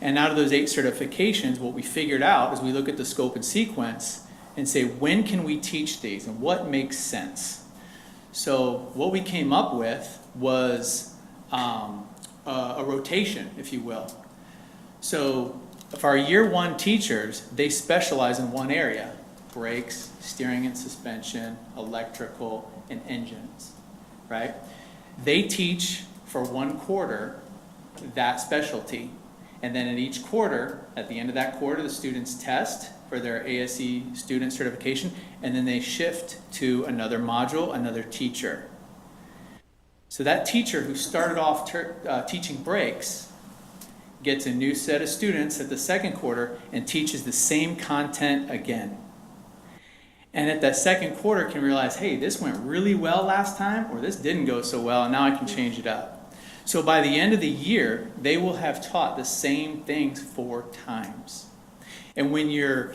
And out of those 8 certifications, what we figured out is we look at the scope and sequence and say, when can we teach these and what makes sense? So what we came up with was a rotation, if you will. So if our year 1 teachers, they specialize in one area: brakes, steering and suspension, electrical, and engines, right? They teach for 1 quarter that specialty. And then in each quarter, at the end of that quarter, the students test for their ASE student certification, and then they shift to another module, another teacher. So that teacher who started off teaching brakes gets a new set of students at the second quarter and teaches the same content again. And at that second quarter can realize, hey, this went really well last time, or this didn't go so well, and now I can change it up. So by the end of the year, they will have taught the same things 4 times. And when you're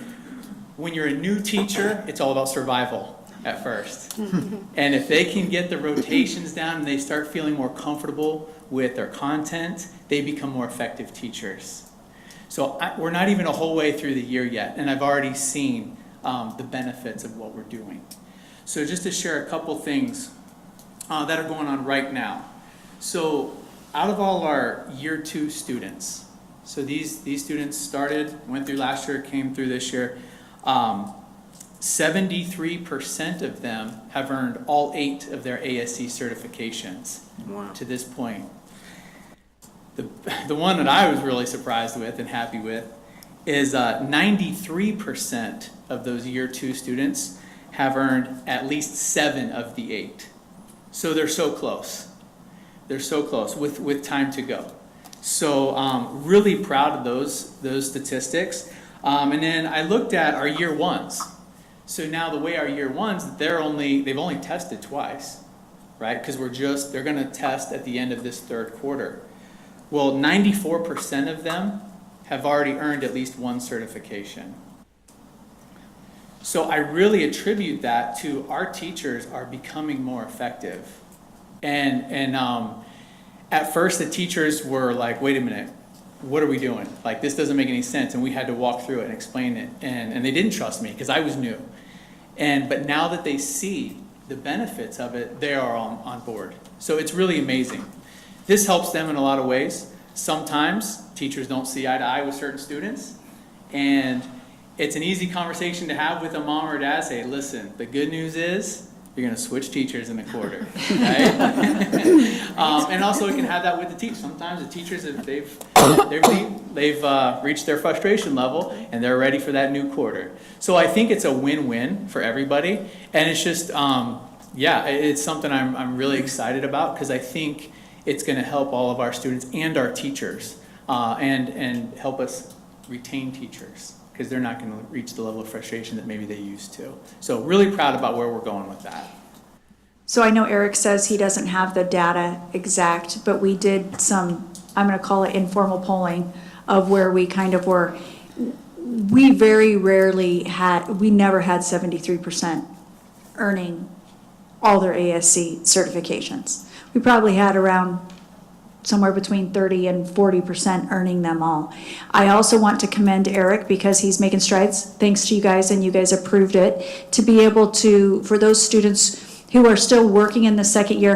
a new teacher, it's all about survival at first. And if they can get the rotations down and they start feeling more comfortable with their content, they become more effective teachers. So we're not even a whole way through the year yet, and I've already seen the benefits of what we're doing. So just to share a couple things that are going on right now. So out of all our year 2 students, so these students went through last year, came through this year, 73% of them have earned all 8 of their ASC certifications. Wow. To this point. The one that I was really surprised with and happy with is 93% of those year 2 students have earned at least 7 of the 8. So they're so close. They're so close with time to go. So really proud of those statistics. And then I looked at our year ones. So now the way our year ones, they've only tested twice, right? Because they're going to test at the end of this third quarter. Well, 94% of them have already earned at least one certification. So I really attribute that to our teachers are becoming more effective. And at first the teachers were like, wait a minute, what are we doing? Like, this doesn't make any sense. And we had to walk through it and explain it. And they didn't trust me because I was new. But now that they see the benefits of it, they are on board. So it's really amazing. This helps them in a lot of ways. Sometimes teachers don't see eye to eye with certain students. And it's an easy conversation to have with a mom or dad. Say, listen, the good news is you're going to switch teachers in the quarter, right? And also you can have that with the teachers. Sometimes the teachers, if they've reached their frustration level and they're ready for that new quarter. So I think it's a win-win for everybody. And it's just, it's something I'm really excited about because I think it's going to help all of our students and our teachers and help us retain teachers, because they're not going to reach the level of frustration that maybe they used to. So really proud about where we're going with that. So I know Eric says he doesn't have the data exact, but we did some, I'm going to call it informal polling of where we kind of were. We very rarely we never had 73% earning all their ASC certifications. We probably had around somewhere between 30 and 40% earning them all. I also want to commend Eric because he's making strides, thanks to you guys, and you guys approved it, to be able to, for those students who are still working in the second year,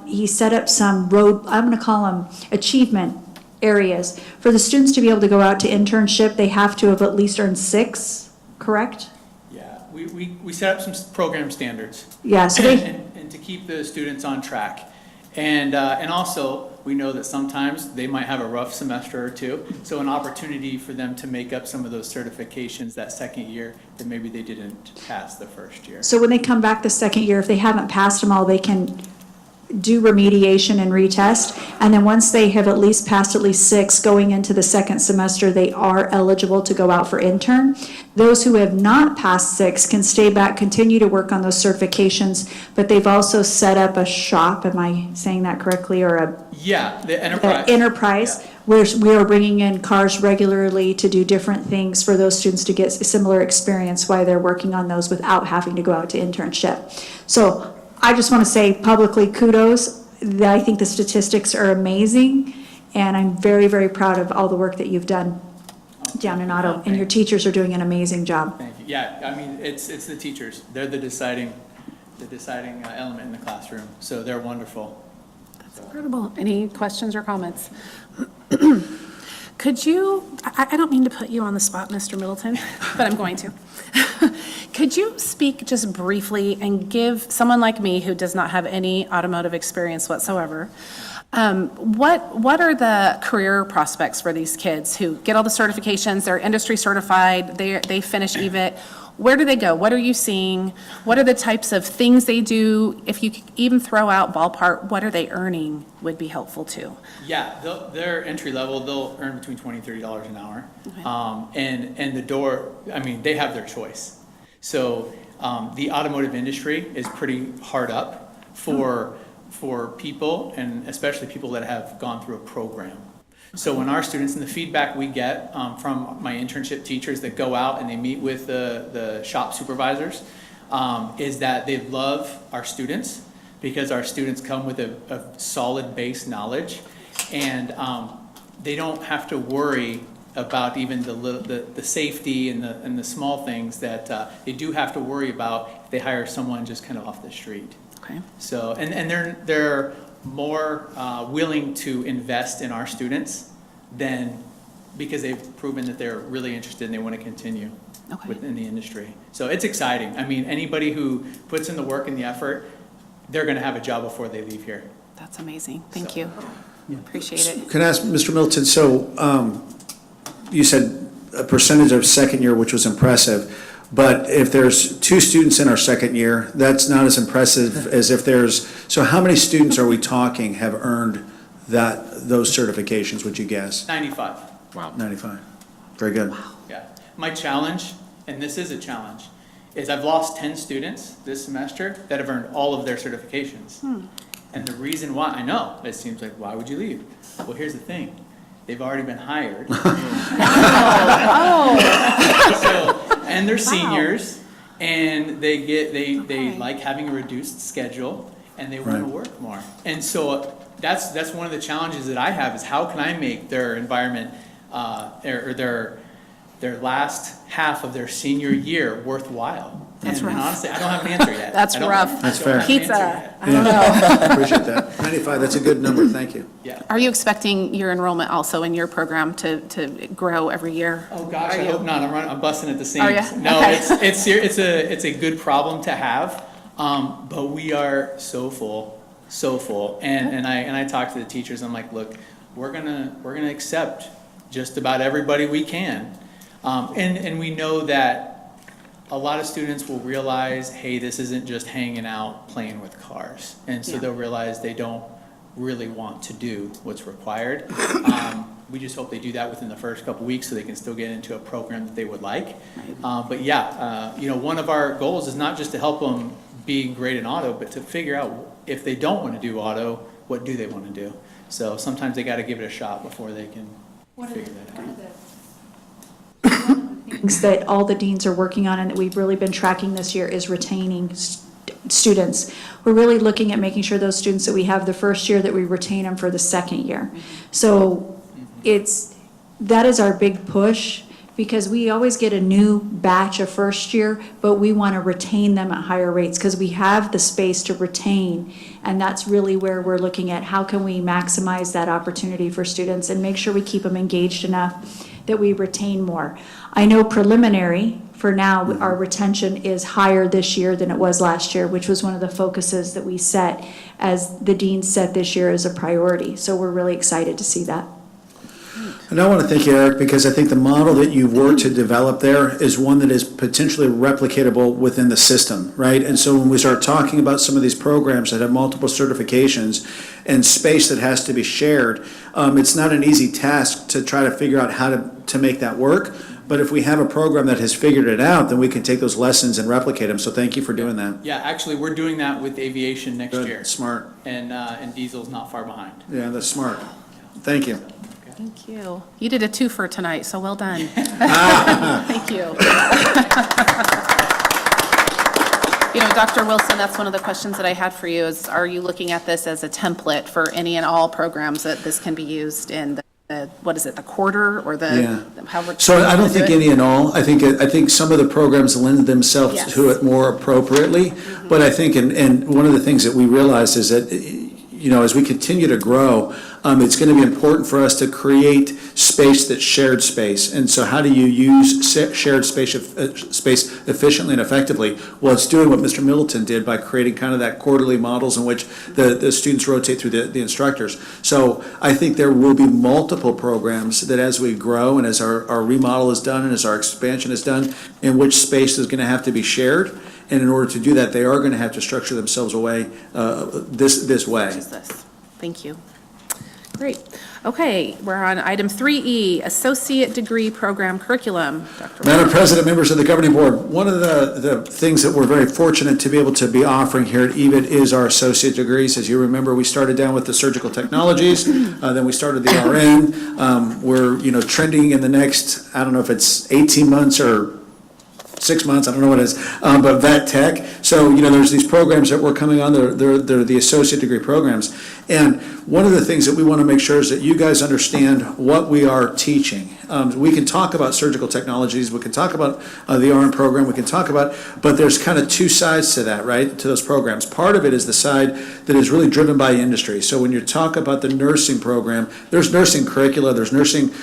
he set up some I'm gonna call them achievement areas. For the students to be able to go out to internship, they have to have at least earned 6, correct? Yeah, we set up some program standards. Yeah, so and to keep the students on track. And also, we know that sometimes they might have a rough semester or two, so an opportunity for them to make up some of those certifications that second year that maybe they didn't pass the first year. So when they come back the second year, if they haven't passed them all, they can do remediation and retest. And then once they have at least passed at least 6 going into the second semester, they are eligible to go out for intern. Those who have not passed 6 can stay back, continue to work on those certifications, but they've also set up a shop, am I saying that correctly, or the enterprise. Enterprise, Yeah. where we are bringing in cars regularly to do different things for those students to get a similar experience while they're working on those without having to go out to internship. So I just want to say publicly kudos. I think the statistics are amazing, and I'm very, very proud of all the work that you've done down in Otto, and your teachers are doing an amazing job. Thank you. Yeah, I mean, it's the teachers. They're the deciding element in the classroom, so they're wonderful. That's incredible. Any questions or comments? Could you, I don't mean to put you on the spot, Mr. Middleton, but I'm going to. Could you speak just briefly and give someone like me who does not have any automotive experience whatsoever, what are the career prospects for these kids who get all the certifications, they're industry certified, they finish EVIT? Where do they go? What are you seeing? What are the types of things they do? If you could even throw out ballpark, what are they earning would be helpful too. Yeah, they're entry level. They'll earn between $20 and $30 an hour. Okay. And the door, I mean, they have their choice. So the automotive industry is pretty hard up for people, and especially people that have gone through a program. So when our students, and the feedback we get from my internship teachers that go out and they meet with the shop supervisors, is that they love our students because our students come with a solid base knowledge, and they don't have to worry about even the safety and the small things that they do have to worry about if they hire someone just kind of off the street. Okay. So, and they're more willing to invest in our students because they've proven that they're really interested and they want to continue within the industry. So it's exciting. I mean, anybody who puts in the work and the effort, they're going to have a job before they leave here. That's amazing. Thank you. Appreciate it. Can I ask Mr. Middleton, so you said a percentage of second year, which was impressive, But if there's 2 students in our second year, that's not as impressive as if there's, so how many students are we talking have earned those certifications, would you guess? 95. 95. Very good. Yeah. My challenge, and this is a challenge, is I've lost 10 students this semester that have earned all of their certifications. And the reason why, I know, it seems like, why would you leave? Well, here's the thing. They've already been hired. And they're seniors, and they like having a reduced schedule, and they want to work more. And so that's one of the challenges that I have, is how can I make their environment, or their last half of their senior year worthwhile? That's and rough. honestly, I don't have an answer yet. That's rough. That's fair. Pizza. Appreciate that. 95, that's a good number, thank you. Yeah. Are you expecting your enrollment also in your program to grow every year? Oh gosh, I hope not. I'm busting at the Are seams. ya? No, Okay. it's a good problem to have, but we are so full. And I talk to the teachers. I'm like, look, we're gonna accept just about everybody we can, and we know that a lot of students will realize, hey, this isn't just hanging out playing with cars, and so they'll realize they don't really want to do what's required. We just hope they do that within the first couple weeks so they can still get into a program that they would like. But yeah, one of our goals is not just to help them be great in auto, but to figure out if they don't want to do auto, what do they want to do? So sometimes they got to give it a shot before they can figure that out. Things that all the deans are working on and that we've really been tracking this year is retaining students. We're really looking at making sure those students that we have the first year, that we retain them for the second year. So that is our big push, because we always get a new batch of first year, but we want to retain them at higher rates because we have the space to retain. And that's really where we're looking at how can we maximize that opportunity for students and make sure we keep them engaged enough that we retain more. I know preliminary, for now, our retention is higher this year than it was last year, which was one of the focuses that we set as the dean set this year as a priority. So we're really excited to see that. And I want to thank you, Eric, because I think the model that you've worked to develop there is one that is potentially replicatable within the system, right? And so when we start talking about some of these programs that have multiple certifications and space that has to be shared, it's not an easy task to try to figure out how to make that work. But if we have a program that has figured it out, then we can take those lessons and replicate them. So thank you for doing that. Yeah, actually, we're doing that with aviation next Good. year. Smart. And diesel's not far behind. Yeah, that's smart. Thank you. Thank you. You did a twofer tonight, so well done. Thank you. Dr. Wilson, that's one of the questions that I had for you is, are you looking at this as a template for any and all programs that this can be used in the what is it, the quarter or however? So I don't think any and all. I think some of the programs lend themselves Yes. to it more appropriately. But I think, and one of the things that we realize is that, as we continue to grow, it's going to be important for us to create space that's shared space. And so how do you use shared space efficiently and effectively? Well, it's doing what Mr. Middleton did by creating kind of that quarterly models in which the students rotate through the instructors. So I think there will be multiple programs that as we grow and as our remodel is done and as our expansion is done, in which space is going to have to be shared. And in order to do that, they are going to have to structure themselves away this way. Which is this. Thank you. Great. Okay, we're on item 3E, Associate Degree Program Curriculum. Dr. Madam President, members of the governing board, one of the things that we're very fortunate to be able to be offering here at EVIT is our associate degrees. As you remember, we started down with the surgical technologies, then we started the RN. We're, trending in the next, I don't know if it's 18 months or 6 months, I don't know what it is, but vet tech. So, there's these programs that we're coming on, they're the associate degree programs. And one of the things that we want to make sure is that you guys understand what we are teaching. We can talk about surgical technologies, we can talk about the RN program, we can talk about, but there's kind of two sides to that, right, to those programs. Part of it is the side that is really driven by industry. So when you talk about the nursing program, there's nursing curricula, there's nursing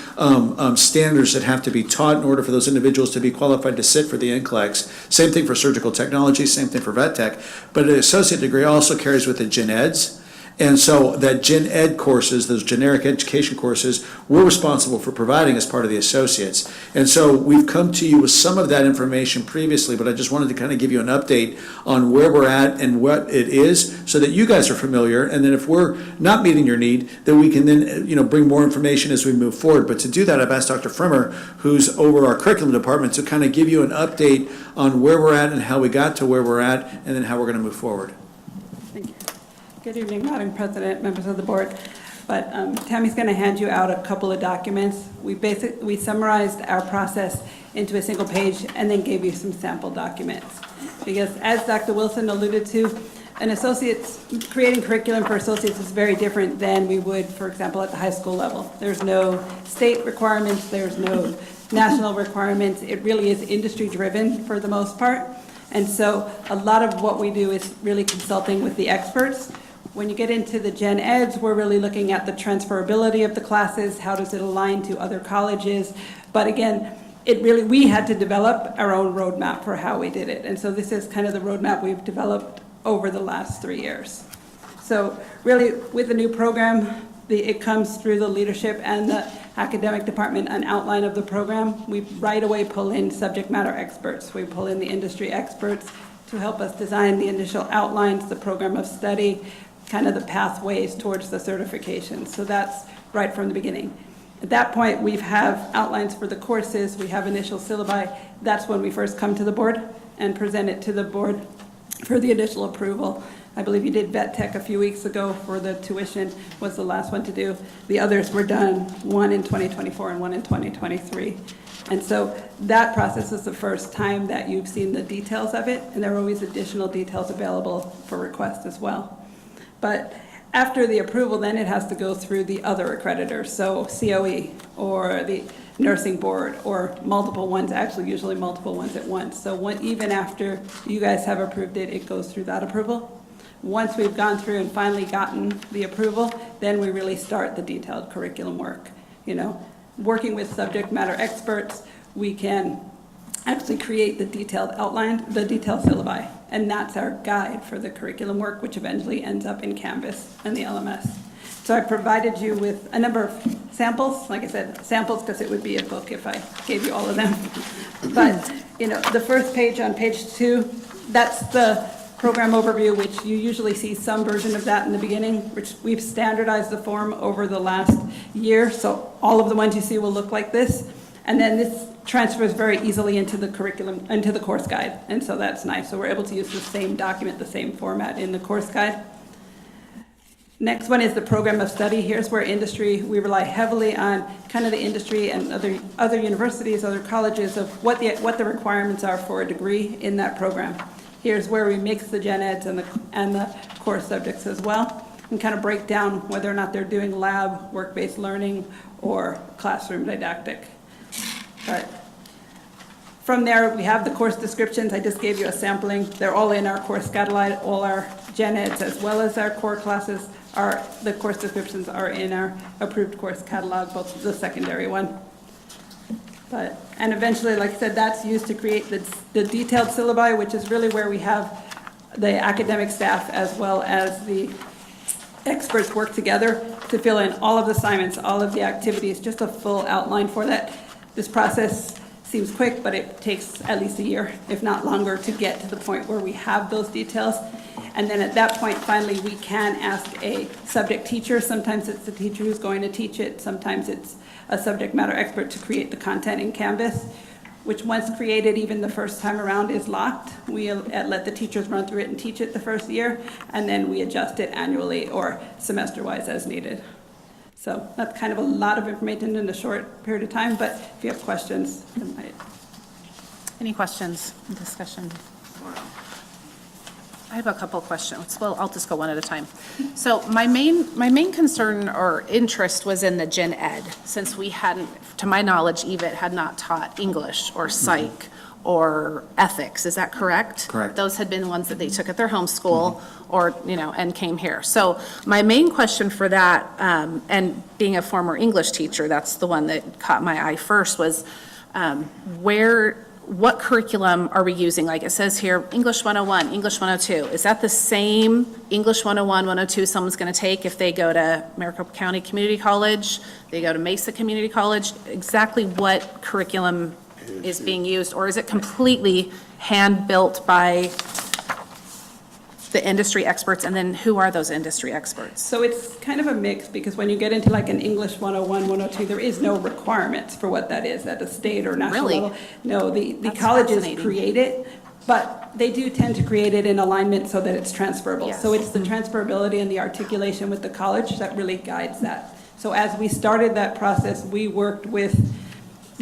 standards that have to be taught in order for those individuals to be qualified to sit for the NCLEX. Same thing for surgical technology, same thing for vet tech. But an associate degree also carries with it gen eds. And so that gen ed courses, those generic education courses, we're responsible for providing as part of the associates. And so we've come to you with some of that information previously, but I just wanted to kind of give you an update on where we're at and what it is so that you guys are familiar. And then if we're not meeting your need, then we can then, bring more information as we move forward. But to do that, I've asked Dr. Frimmer, who's over our curriculum department, to kind of give you an update on where we're at and how we got to where we're at, and then how we're going to move forward. Thank you. Good evening, Madam President, members of the board. But Tammy's going to hand you out a couple of documents. We summarized our process into a single page and then gave you some sample documents. Because as Dr. Wilson alluded to, creating curriculum for associates is very different than we would, for example, at the high school level. There's no state requirements, there's no national requirements. It really is industry driven for the most part. And so a lot of what we do is really consulting with the experts. When you get into the gen eds, we're really looking at the transferability of the classes, how does it align to other colleges. But again, we had to develop our own roadmap for how we did it. And so this is kind of the roadmap we've developed over the last 3 years. So really, with the new program, it comes through the leadership and the academic department, an outline of the program. We right away pull in subject matter experts. We pull in the industry experts to help us design the initial outlines, the program of study, kind of the pathways towards the certification. So that's right from the beginning. At that point, we have outlines for the courses, we have initial syllabi. That's when we first come to the board and present it to the board for the initial approval. I believe you did vet tech a few weeks ago for the tuition, was the last one to do. The others were done, one in 2024 and one in 2023. And so that process is the first time that you've seen the details of it, and there are always additional details available for request as well. But after the approval, then it has to go through the other accreditors, so COE or the nursing board or multiple ones, actually usually multiple ones at once. So even after you guys have approved it, it goes through that approval. Once we've gone through and finally gotten the approval, then we really start the detailed curriculum work. Working with subject matter experts, we can actually create the detailed outline, the detailed syllabi. And that's our guide for the curriculum work, which eventually ends up in Canvas and the LMS. So I provided you with a number of samples, like I said, samples because it would be a book if I gave you all of them. But, the first page on page 2, that's the program overview, which you usually see some version of that in the beginning, which we've standardized the form over the last year. So all of the ones you see will look like this. And then this transfers very easily into the curriculum, into the course guide. And so that's nice. So we're able to use the same document, the same format in the course guide. Next one is the program of study. Here's where industry, we rely heavily on kind of the industry and other universities, other colleges of what the requirements are for a degree in that program. Here's where we mix the gen eds and the core subjects as well, and kind of break down whether or not they're doing lab, work-based learning, or classroom didactic. But from there, we have the course descriptions. I just gave you a sampling. They're all in our course catalog. All our gen eds as well as our core classes the course descriptions are in our approved course catalog, both the secondary one. And eventually, like I said, that's used to create the detailed syllabi, which is really where we have the academic staff as well as the experts work together to fill in all of the assignments, all of the activities, just a full outline for that. This process seems quick, but it takes at least a year, if not longer, to get to the point where we have those details. And then at that point, finally, we can ask a subject teacher. Sometimes it's the teacher who's going to teach it. Sometimes it's a subject matter expert to create the content in Canvas, which once created, even the first time around, is locked. We let the teachers run through it and teach it the first year, and then we adjust it annually or semester-wise as needed. So that's kind of a lot of information in a short period of time, but if you have questions, I might. Any questions, discussion? I have a couple questions. Well, I'll just go one at a time. So my main concern or interest was in the gen ed, since we hadn't, to my knowledge, EVIT had not taught English or psych or ethics. Is that correct? Correct. Those had been ones that they took at their home school or, and came here. So my main question for that, and being a former English teacher, that's the one that caught my eye first, was where what curriculum are we using? Like it says here, English 101, English 102. Is that the same English 101, 102 someone's going to take if they go to Maricopa County Community College, they go to Mesa Community College? Exactly what curriculum is being used? Or is it completely hand-built by the industry experts? And then who are those industry experts? So it's kind of a mix, because when you get into like an English 101, 102, there is no requirements for what that is at a state or national Really? level. No, the That's colleges fascinating. create it, but they do tend to create it in alignment so that it's transferable. Yes. So it's the transferability and the articulation with the college that really guides that. So as we started that process, we worked with,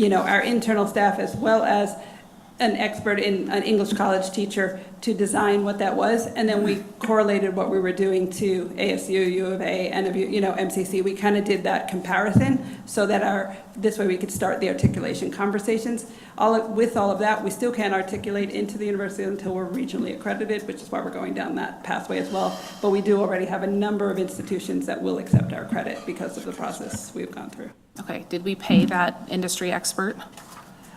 our internal staff as well as an expert in an English college teacher to design what that was, and then we correlated what we were doing to ASU, U of A, NWU, MCC. We kind of did that comparison so that this way we could start the articulation conversations. With all of that, we still can't articulate into the university until we're regionally accredited, which is why we're going down that pathway as well. But we do already have a number of institutions that will accept our credit because of the process we've gone through. Okay, did we pay that industry expert?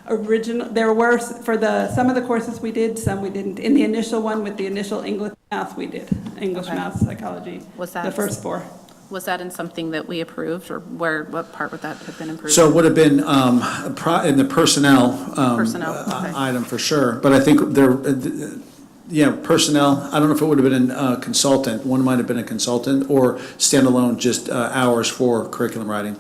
There were, some of the courses we did, some we didn't. In the initial one with the initial English math, we did. English, Okay. math, psychology, Was that- the first 4. Was that in something that we approved, or what part would that have been approved? So it would have been in the personnel Personnel, okay. item for sure. But I think personnel, I don't know if it would have been a consultant. One might have been a consultant or standalone, just hours for curriculum writing.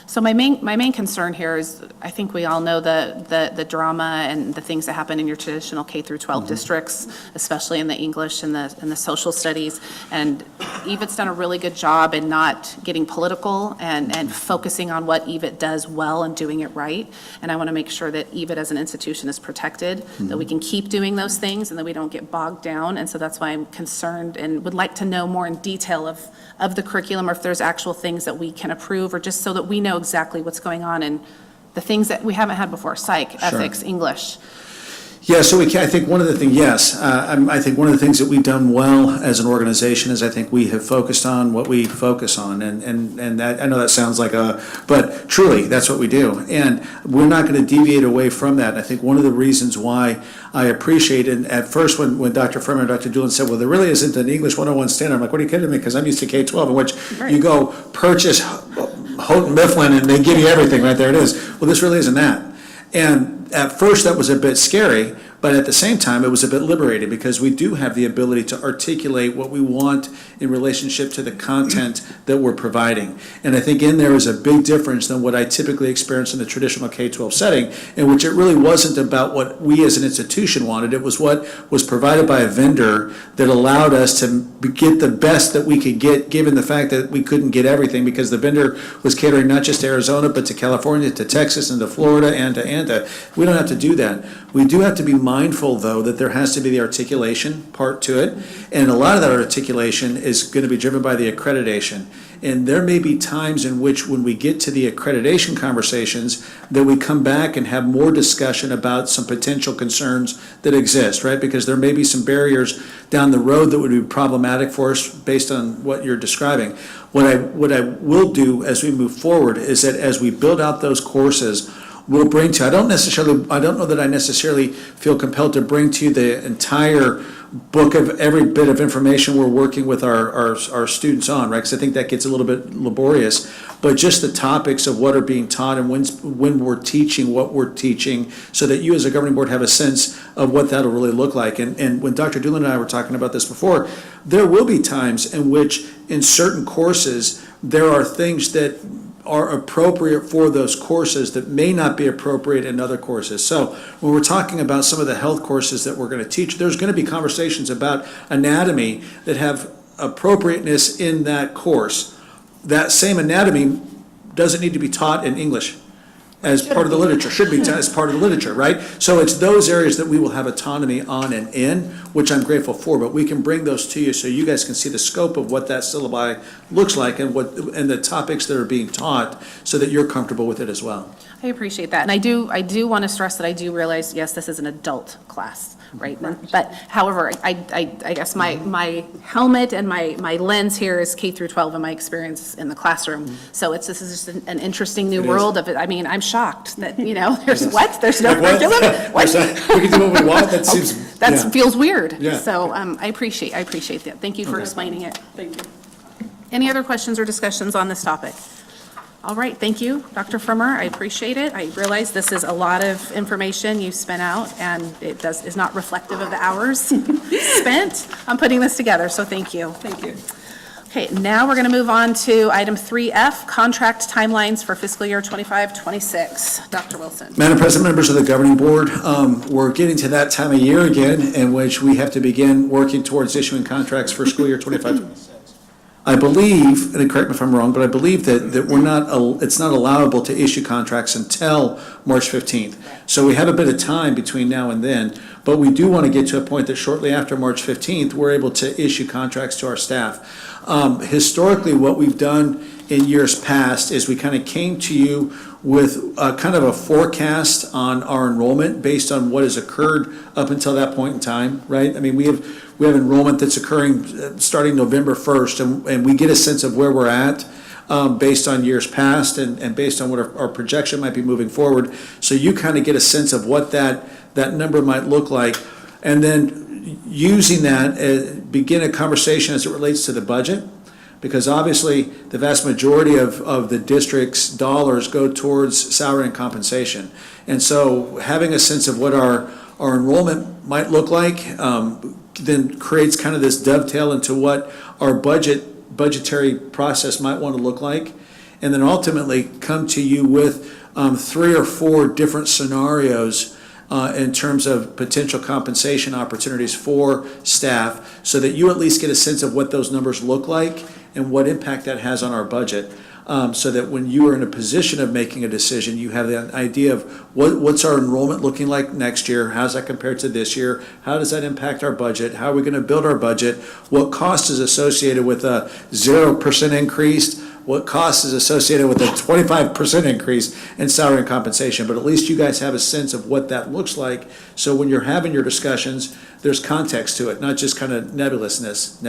So my main concern here is, I think we all know the drama and the things that happen in your traditional K through 12 districts, especially in the English and the social studies. And EVIT's done a really good job in not getting political and focusing on what EVIT does well and doing it right. And I want to make sure that EVIT as an institution is protected, that we can keep doing those things and that we don't get bogged down. And so that's why I'm concerned and would like to know more in detail of the curriculum, or if there's actual things that we can approve, or just so that we know exactly what's going on and the things that we haven't had before, psych, ethics, English. Yeah, so I think one of the things, I think one of the things that we've done well as an organization is I think we have focused on what we focus on, and that, I know that sounds like but truly, that's what we do. And we're not going to deviate away from that. And I think one of the reasons why I appreciate it, at first when Dr. Furman and Dr. Doolin said, well, there really isn't an English 101 standard, I'm like, what are you kidding me? Because I'm used to K-12, in which you go purchase Houghton Mifflin and they give you everything, right there it is. Well, this really isn't that. And at first that was a bit scary, but at the same time it was a bit liberating, because we do have the ability to articulate what we want in relationship to the content that we're providing. And I think in there is a big difference than what I typically experience in the traditional K-12 setting, in which it really wasn't about what we as an institution wanted. It was what was provided by a vendor that allowed us to get the best that we could get, given the fact that we couldn't get everything, because the vendor was catering not just to Arizona, but to California, to Texas, and to Florida, and to Anta. We don't have to do that. We do have to be mindful, though, that there has to be the articulation part to it. And a lot of that articulation is going to be driven by the accreditation. And there may be times in which, when we get to the accreditation conversations, that we come back and have more discussion about some potential concerns that exist, right? Because there may be some barriers down the road that would be problematic for us based on what you're describing. What I will do as we move forward is that as we build out those courses, we'll bring to, I don't know that I necessarily feel compelled to bring to you the entire book of every bit of information we're working with our students on, right? Because I think that gets a little bit laborious. But just the topics of what are being taught and when we're teaching, what we're teaching, so that you as a governing board have a sense of what that'll really look like. And when Dr. Doolin and I were talking about this before, there will be times in which in certain courses, there are things that are appropriate for those courses that may not be appropriate in other courses. So when we're talking about some of the health courses that we're going to teach, there's going to be conversations about anatomy that have appropriateness in that course. That same anatomy doesn't need to be taught in English as part of the literature, should be as part of the literature, right? So it's those areas that we will have autonomy on and in, which I'm grateful for, but we can bring those to you so you guys can see the scope of what that syllabi looks like and the topics that are being taught, so that you're comfortable with it as well. I appreciate that. And I do want to stress that I do realize, yes, this is an adult class. right? But however, I guess my helmet and my lens here is K through 12 and my experience in the classroom. So this is just an interesting new world of it. I mean, I'm shocked that, there's what? There's no curriculum? What? We can do what we want, that seems, That yeah. feels weird. Yeah. So I appreciate that. Thank you for explaining it. Thank you. Any other questions or discussions on this topic? All right, thank you, Dr. Frommer. I appreciate it. I realize this is a lot of information you spent out, and it is not reflective of the hours spent on putting this together, so thank you. Thank you. Okay, now we're going to move on to item 3F, contract timelines for fiscal year 25-26. Dr. Wilson. Madam President, members of the governing board, we're getting to that time of year again in which we have to begin working towards issuing contracts for school year 25-26. I believe, and correct me if I'm wrong, but I believe that we're not, it's not allowable to issue contracts until March 15th. So we have a bit of time between now and then, but we do want to get to a point that shortly after March 15th, we're able to issue contracts to our staff. Historically, what we've done in years past is we kind of came to you with kind of a forecast on our enrollment based on what has occurred up until that point in time, right? I mean, we have enrollment that's occurring starting November 1st, and we get a sense of where we're at based on years past and based on what our projection might be moving forward. So you kind of get a sense of what that number might look like. And then using that, begin a conversation as it relates to the budget. Because obviously, the vast majority of the district's dollars go towards salary and compensation. And so having a sense of what our enrollment might look like then creates kind of this dovetail into what our budgetary process might want to look like. And then ultimately come to you with 3 or 4 different scenarios in terms of potential compensation opportunities for staff so that you at least get a sense of what those numbers look like and what impact that has on our budget. So that when you are in a position of making a decision, you have the idea of what's our enrollment looking like next year? How's that compared to this year? How does that impact our budget? How are we going to build our budget? What cost is associated with a 0% increase? What cost is associated with a 25% increase in salary and compensation? But at least you guys have a sense of what that looks like. So when you're having your discussions, there's context to it, not just kind of nebulousness.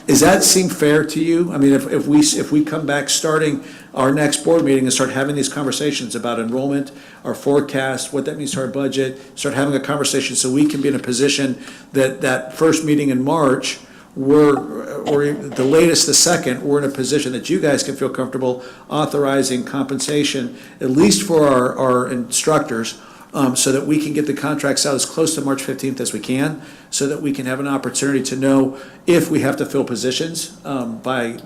Does that seem fair to you? I mean, if we come back starting our next board meeting and start having these conversations about enrollment, our forecast, what that means to our budget, start having a conversation so we can be in a position that first meeting in March, or the latest, the second, we're in a position that you guys can feel comfortable authorizing compensation, at least for our instructors, so that we can get the contracts out as close to March 15th as we can, so that we can have an opportunity to know if we have to fill positions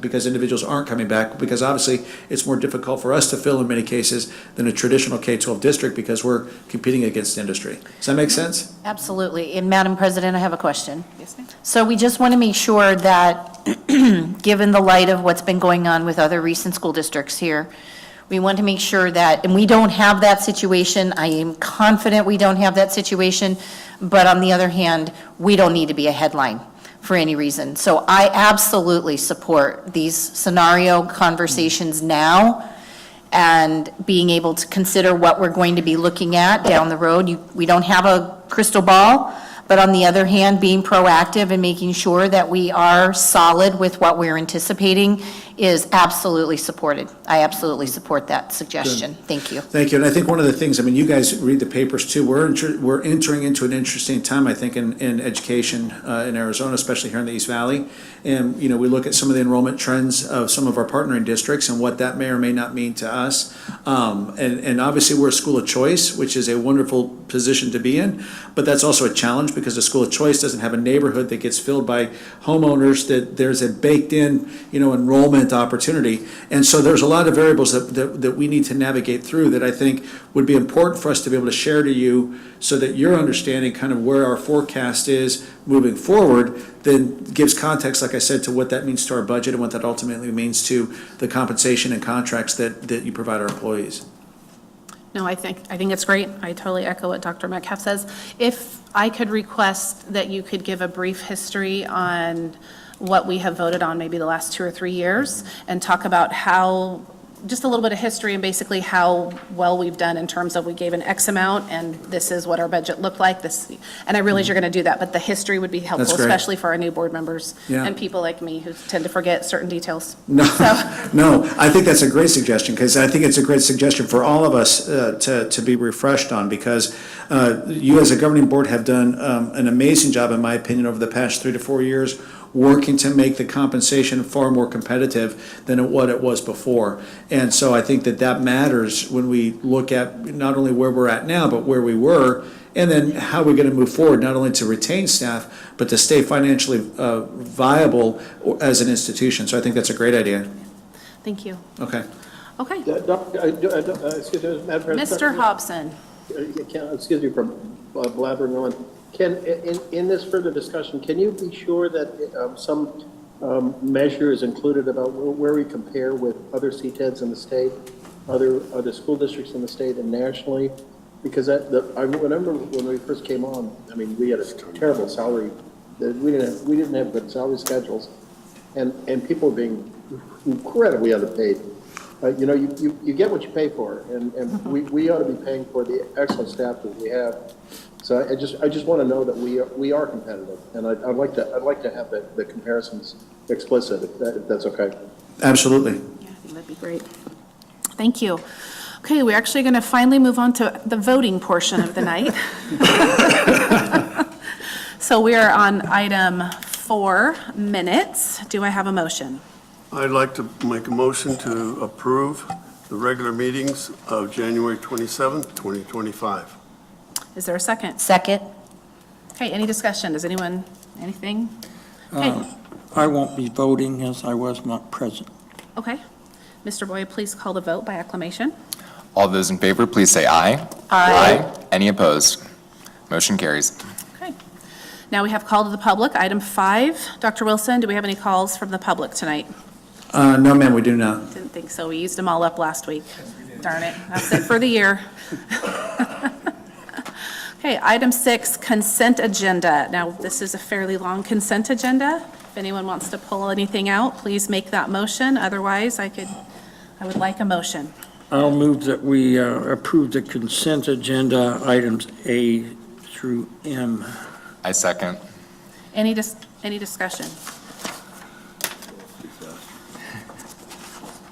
because individuals aren't coming back, because obviously it's more difficult for us to fill in many cases than a traditional K-12 district because we're competing against industry. Does that make sense? Absolutely. And Madam President, I have a question. Yes, ma'am. So we just want to make sure that, given the light of what's been going on with other recent school districts here, we want to make sure that, and we don't have that situation, I am confident we don't have that situation, but on the other hand, we don't need to be a headline for any reason. So I absolutely support these scenario conversations now and being able to consider what we're going to be looking at down the road. We don't have a crystal ball, but on the other hand, being proactive and making sure that we are solid with what we're anticipating is absolutely supported. I absolutely support that suggestion. Thank you. Thank you. And I think one of the things, I mean, you guys read the papers too. We're entering into an interesting time, I think, in education in Arizona, especially here in the East Valley. And, we look at some of the enrollment trends of some of our partnering districts and what that may or may not mean to us. And obviously, we're a school of choice, which is a wonderful position to be in. But that's also a challenge because the school of choice doesn't have a neighborhood that gets filled by homeowners, that there's a baked-in, enrollment opportunity. And so there's a lot of variables that we need to navigate through that I think would be important for us to be able to share to you so that you're understanding kind of where our forecast is moving forward, then gives context, like I said, to what that means to our budget and what that ultimately means to the compensation and contracts that you provide our employees. No, I think it's great. I totally echo what Dr. Metcalf says. If I could request that you could give a brief history on what we have voted on maybe the last 2 or 3 years and talk about how just a little bit of history and basically how well we've done in terms of we gave an X amount and this is what our budget looked like. And I realize you're going to do that, but the history would be helpful, That's great. especially for our new board members Yeah. and people like me who tend to forget certain details. No, no, I think that's a great suggestion, because I think it's a great suggestion for all of us to be refreshed on, because you as a governing board have done an amazing job, in my opinion, over the past 3 to 4 years, working to make the compensation far more competitive than what it was before. And so I think that matters when we look at not only where we're at now, but where we were, and then how we're going to move forward, not only to retain staff, but to stay financially viable as an institution. So I think that's a great idea. Thank you. Okay. Okay. Excuse me, Madam President. Mr. Hobson. Excuse me for blabbering on. In this further discussion, can you be sure that some measure is included about where we compare with other CTEDs in the state, other school districts in the state and nationally? Because I remember when we first came on, I mean, we had a terrible salary. We didn't have good salary schedules, and people were being incredibly underpaid. You get what you pay for, and we ought to be paying for the excellent staff that we have. So I just want to know that we are competitive, and I'd like to have the comparisons explicit, if that's okay. Absolutely. Yeah, I think that'd be great. Thank you. Okay, we're actually going to finally move on to the voting portion of the night. So we are on item 4, minutes. Do I have a motion? I'd like to make a motion to approve the regular meetings of January 27th, 2025. Is there a second? Second. Okay, any discussion? Does anyone, anything? Okay, I won't be voting as I was not present. okay. Mr. Boyd, please call the vote by acclamation. All those in favor, please say aye. Aye. Any opposed? Motion carries. Okay. Now we have call to the public, item 5. Dr. Wilson, do we have any calls from the public tonight? No, ma'am, we do not. Didn't think so. We used them all up last week. Darn it. That's it for the year. Okay, item 6, consent agenda. Now, this is a fairly long consent agenda. If anyone wants to pull anything out, please make that motion. Otherwise, I would like a motion. I'll move that we approve the consent agenda items A through M. I second. Any discussion?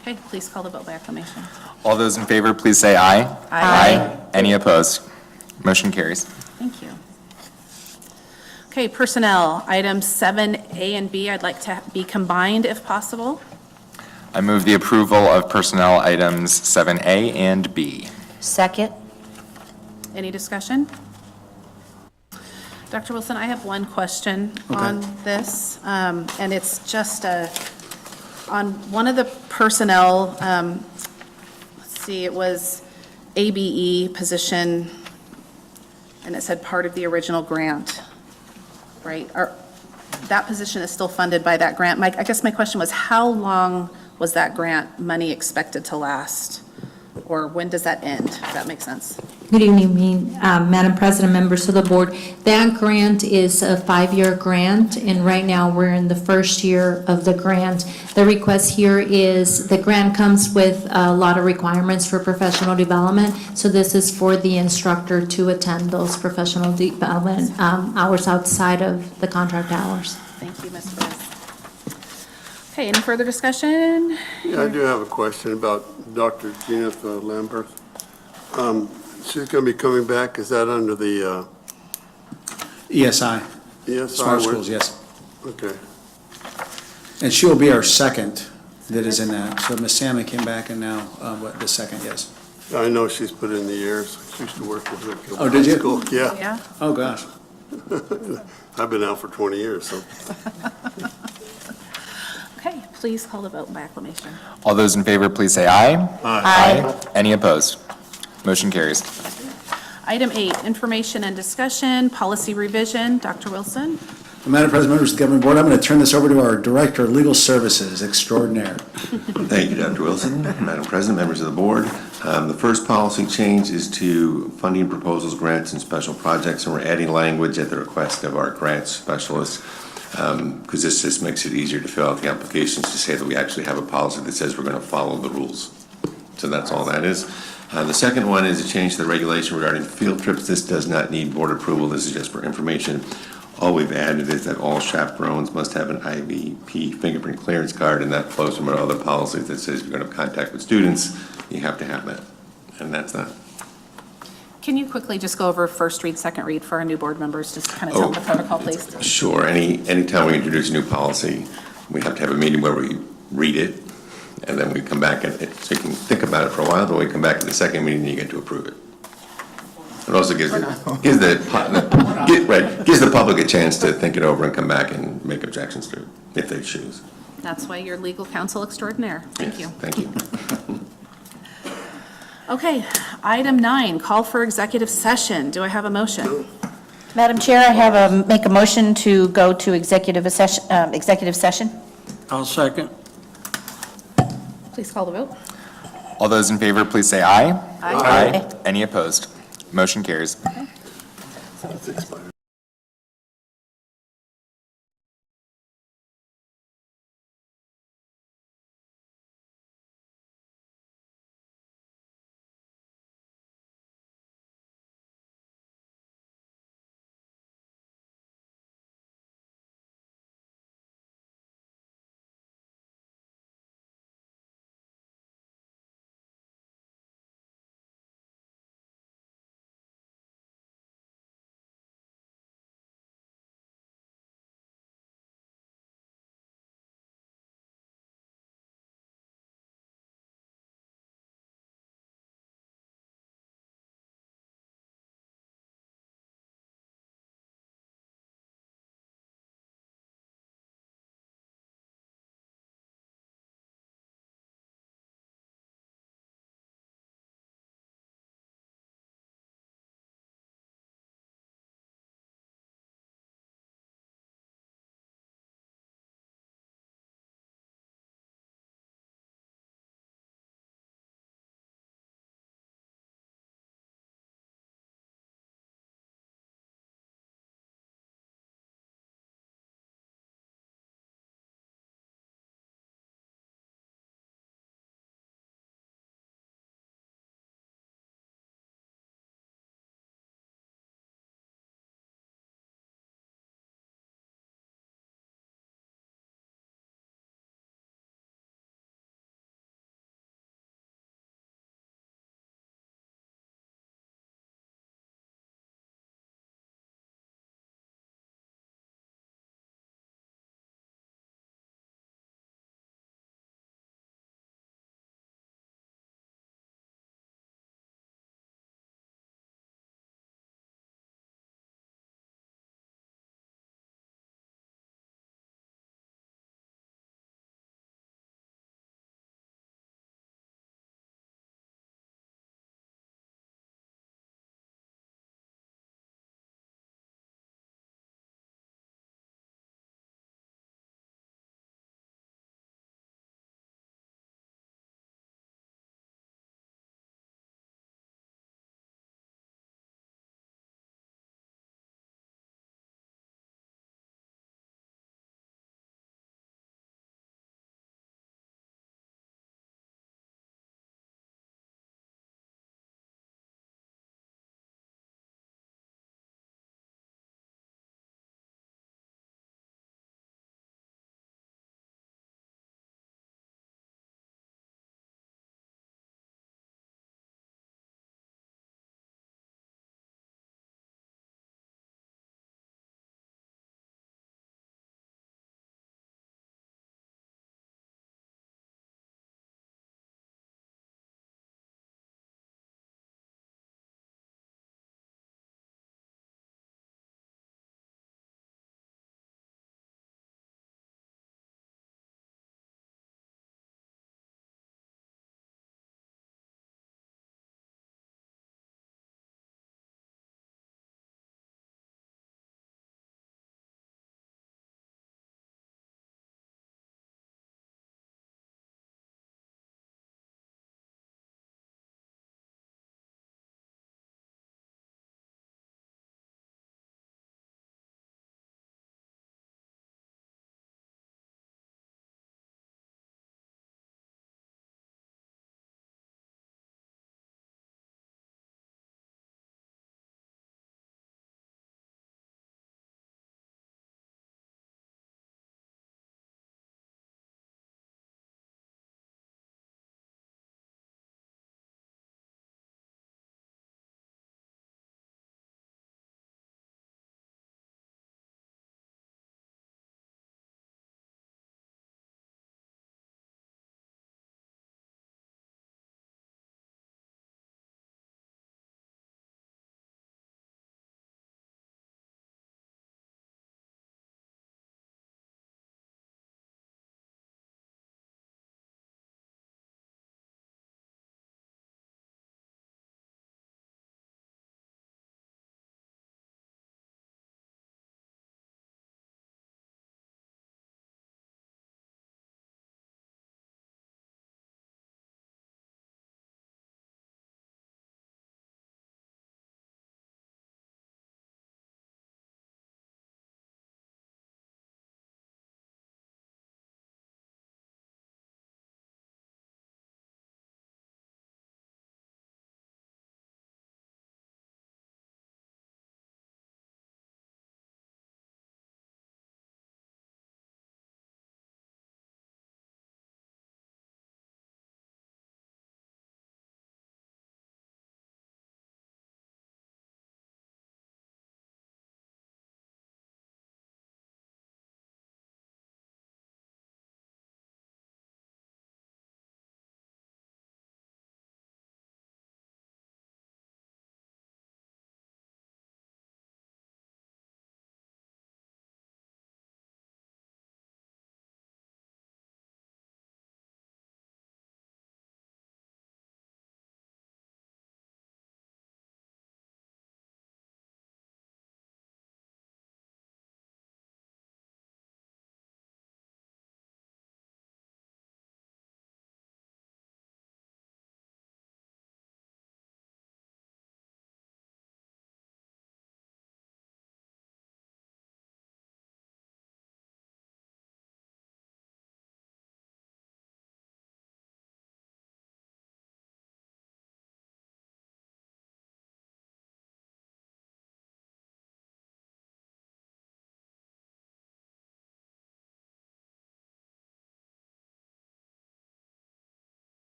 Okay, please call the vote by acclamation. All those in favor, please say aye. Aye. Any opposed? Motion carries. Thank you. Okay, personnel, items 7A and B, I'd like to be combined if possible. I move the approval of personnel items 7A and B. Second. Any discussion? Dr. Wilson, I have one question on this, and it's just on one of the personnel, let's see, it was ABE position, and it said part of the original grant, right? That position is still funded by that grant. I guess my question was, how long was that grant money expected to last? Or when does that end, if that makes sense? Good evening, Madam President, members of the board. That grant is a 5-year grant, and right now we're in the first year of the grant. The request here is the grant comes with a lot of requirements for professional development, so this is for the instructor to attend those professional development hours outside of the contract hours. Thank you, Ms. Rose. Okay, any further discussion? Yeah, I do have a question about Dr. Jeneth Lambert. She's going to be coming back, is that under the ESI, ESI? Smart Schools, yes. Okay. And she will be our second that is in that. So Ms. Salmon came back, and now the second, yes. I know she's put in the years. She used to work with her. Oh, did you? School. Yeah. Yeah? Oh, gosh. I've been out for 20 years, so. Okay, please call the vote by acclamation. All those in favor, please say aye. Aye. Any opposed? Motion carries. Item 8, information and discussion, policy revision. Dr. Wilson? Madam President, members of the Governing Board, I'm going to turn this over to our Director of Legal Services extraordinaire. Thank you, Dr. Wilson. Madam President, members of the board. The first policy change is to funding proposals, grants, and special projects, and we're adding language at the request of our grants specialists, because this just makes it easier to fill out the applications to say that we actually have a policy that says we're going to follow the rules. So that's all that is. The second one is a change to the regulation regarding field trips. This does not need board approval. This is just for information. All we've added is that all chaperones must have an IVP fingerprint clearance card, and that flows from our other policies that says if you're going to have contact with students, you have to have that. And that's that. Can you quickly just go over first read, second read for our new board members, just kind of tell them the protocol, please? Sure. Anytime we introduce a new policy, we have to have a meeting where we read it, and then we come back and so you can think about it for a while, then we come back to the second meeting and you get to approve it. It also gives the public a chance to think it over and come back and make objections to it, if they choose. That's why you're legal counsel extraordinaire. Thank you. Thank you. Okay, item 9, call for executive session. Do I have a motion? Madam Chair, I make a motion to go to executive session. I'll second. Please call the vote. All those in favor, please say aye. Aye. Any opposed? Motion carries.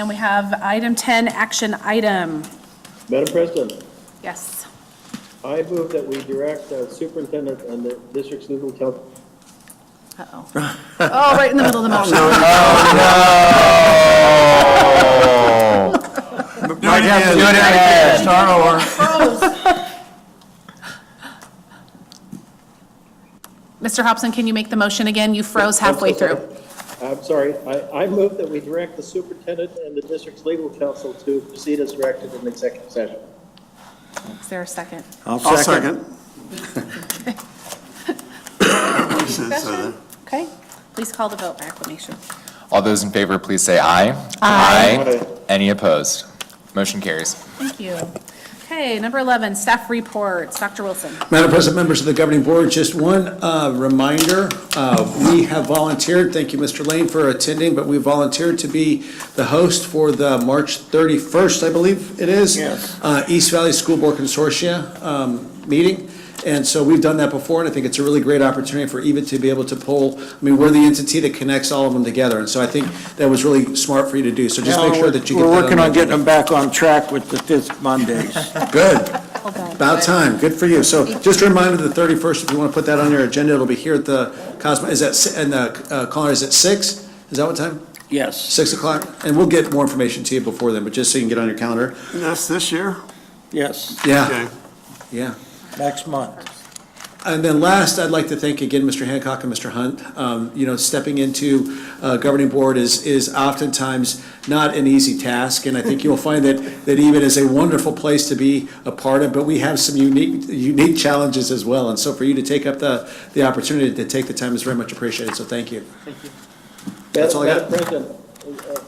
And we have item 10, action item. Madam President, Yes. I move that we direct the superintendent and the district's legal counsel. Uh-oh. Oh, right in the middle of the motion. Might have to do it again. Start over. Mr. Hobson, can you make the motion again? You froze halfway through. I'm sorry. I move that we direct the superintendent and the district's legal counsel to proceed as directed in executive session. Is there a second? I'll second. Discussion? Okay, please call the vote by acclamation. All those in favor, please say aye. Aye. Any opposed? Motion carries. Thank you. Okay, number 11, staff reports. Dr. Wilson. Madam President, members of the governing board, just one reminder, we have volunteered, thank you, Mr. Lane, for attending, but we volunteered to be the host for the March 31st, I believe it is. Yes. East Valley School Board Consortia meeting. And so we've done that before, and I think it's a really great opportunity for EVIT to be able to pull, we're the entity that connects all of them together. And so I think that was really smart for you to do. So just make sure that you get that We're on working the on getting agenda. them back on track with the fifth Mondays. Good. About time. Good for you. So just a reminder, the 31st, if you want to put that on your agenda, it'll be here at the Cosmo, is that, and the caller is at 6? Is that what time? Yes. 6 o'clock? And we'll get more information to you before then, but just so you can get on your calendar. That's this year? Yes, Yeah, Okay. yeah. next month. And then last, I'd like to thank again Mr. Hancock and Mr. Hunt. Stepping into governing board is oftentimes not an easy task, and I think you'll find that EVIT is a wonderful place to be a part of, but we have some unique challenges as well. And so for you to take up the opportunity to take the time is very much appreciated, so thank you. That's all I got. Madam President,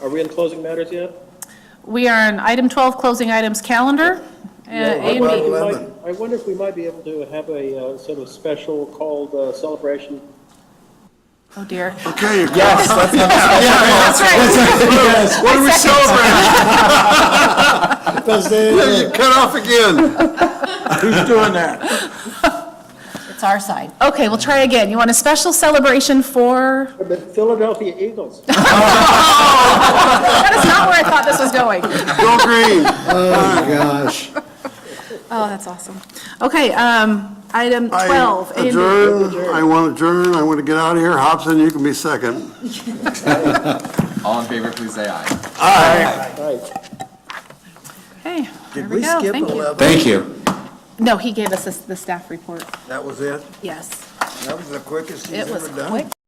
are we in closing matters yet? We are on item 12, closing items calendar. A and B. I wonder if we might be able to have a sort of special called celebration. Oh, dear. Okay. Yes, let's have That's right. What are we celebrating? Yeah, you cut off again. Who's doing that? It's our side. Okay, we'll try again. You want a special celebration for? The Philadelphia Eagles. That is not where I thought this was going. Go green. Oh, gosh. Oh, that's awesome. Okay, item 12. A and B. Adjourn. I want to adjourn. I want to get out of here. Hobson, you can be second. All in favor, please say aye. Aye. Okay, there we go. Thank you. Thank you. No, he gave us the staff report. That was it? Yes. That was the quickest It was quick.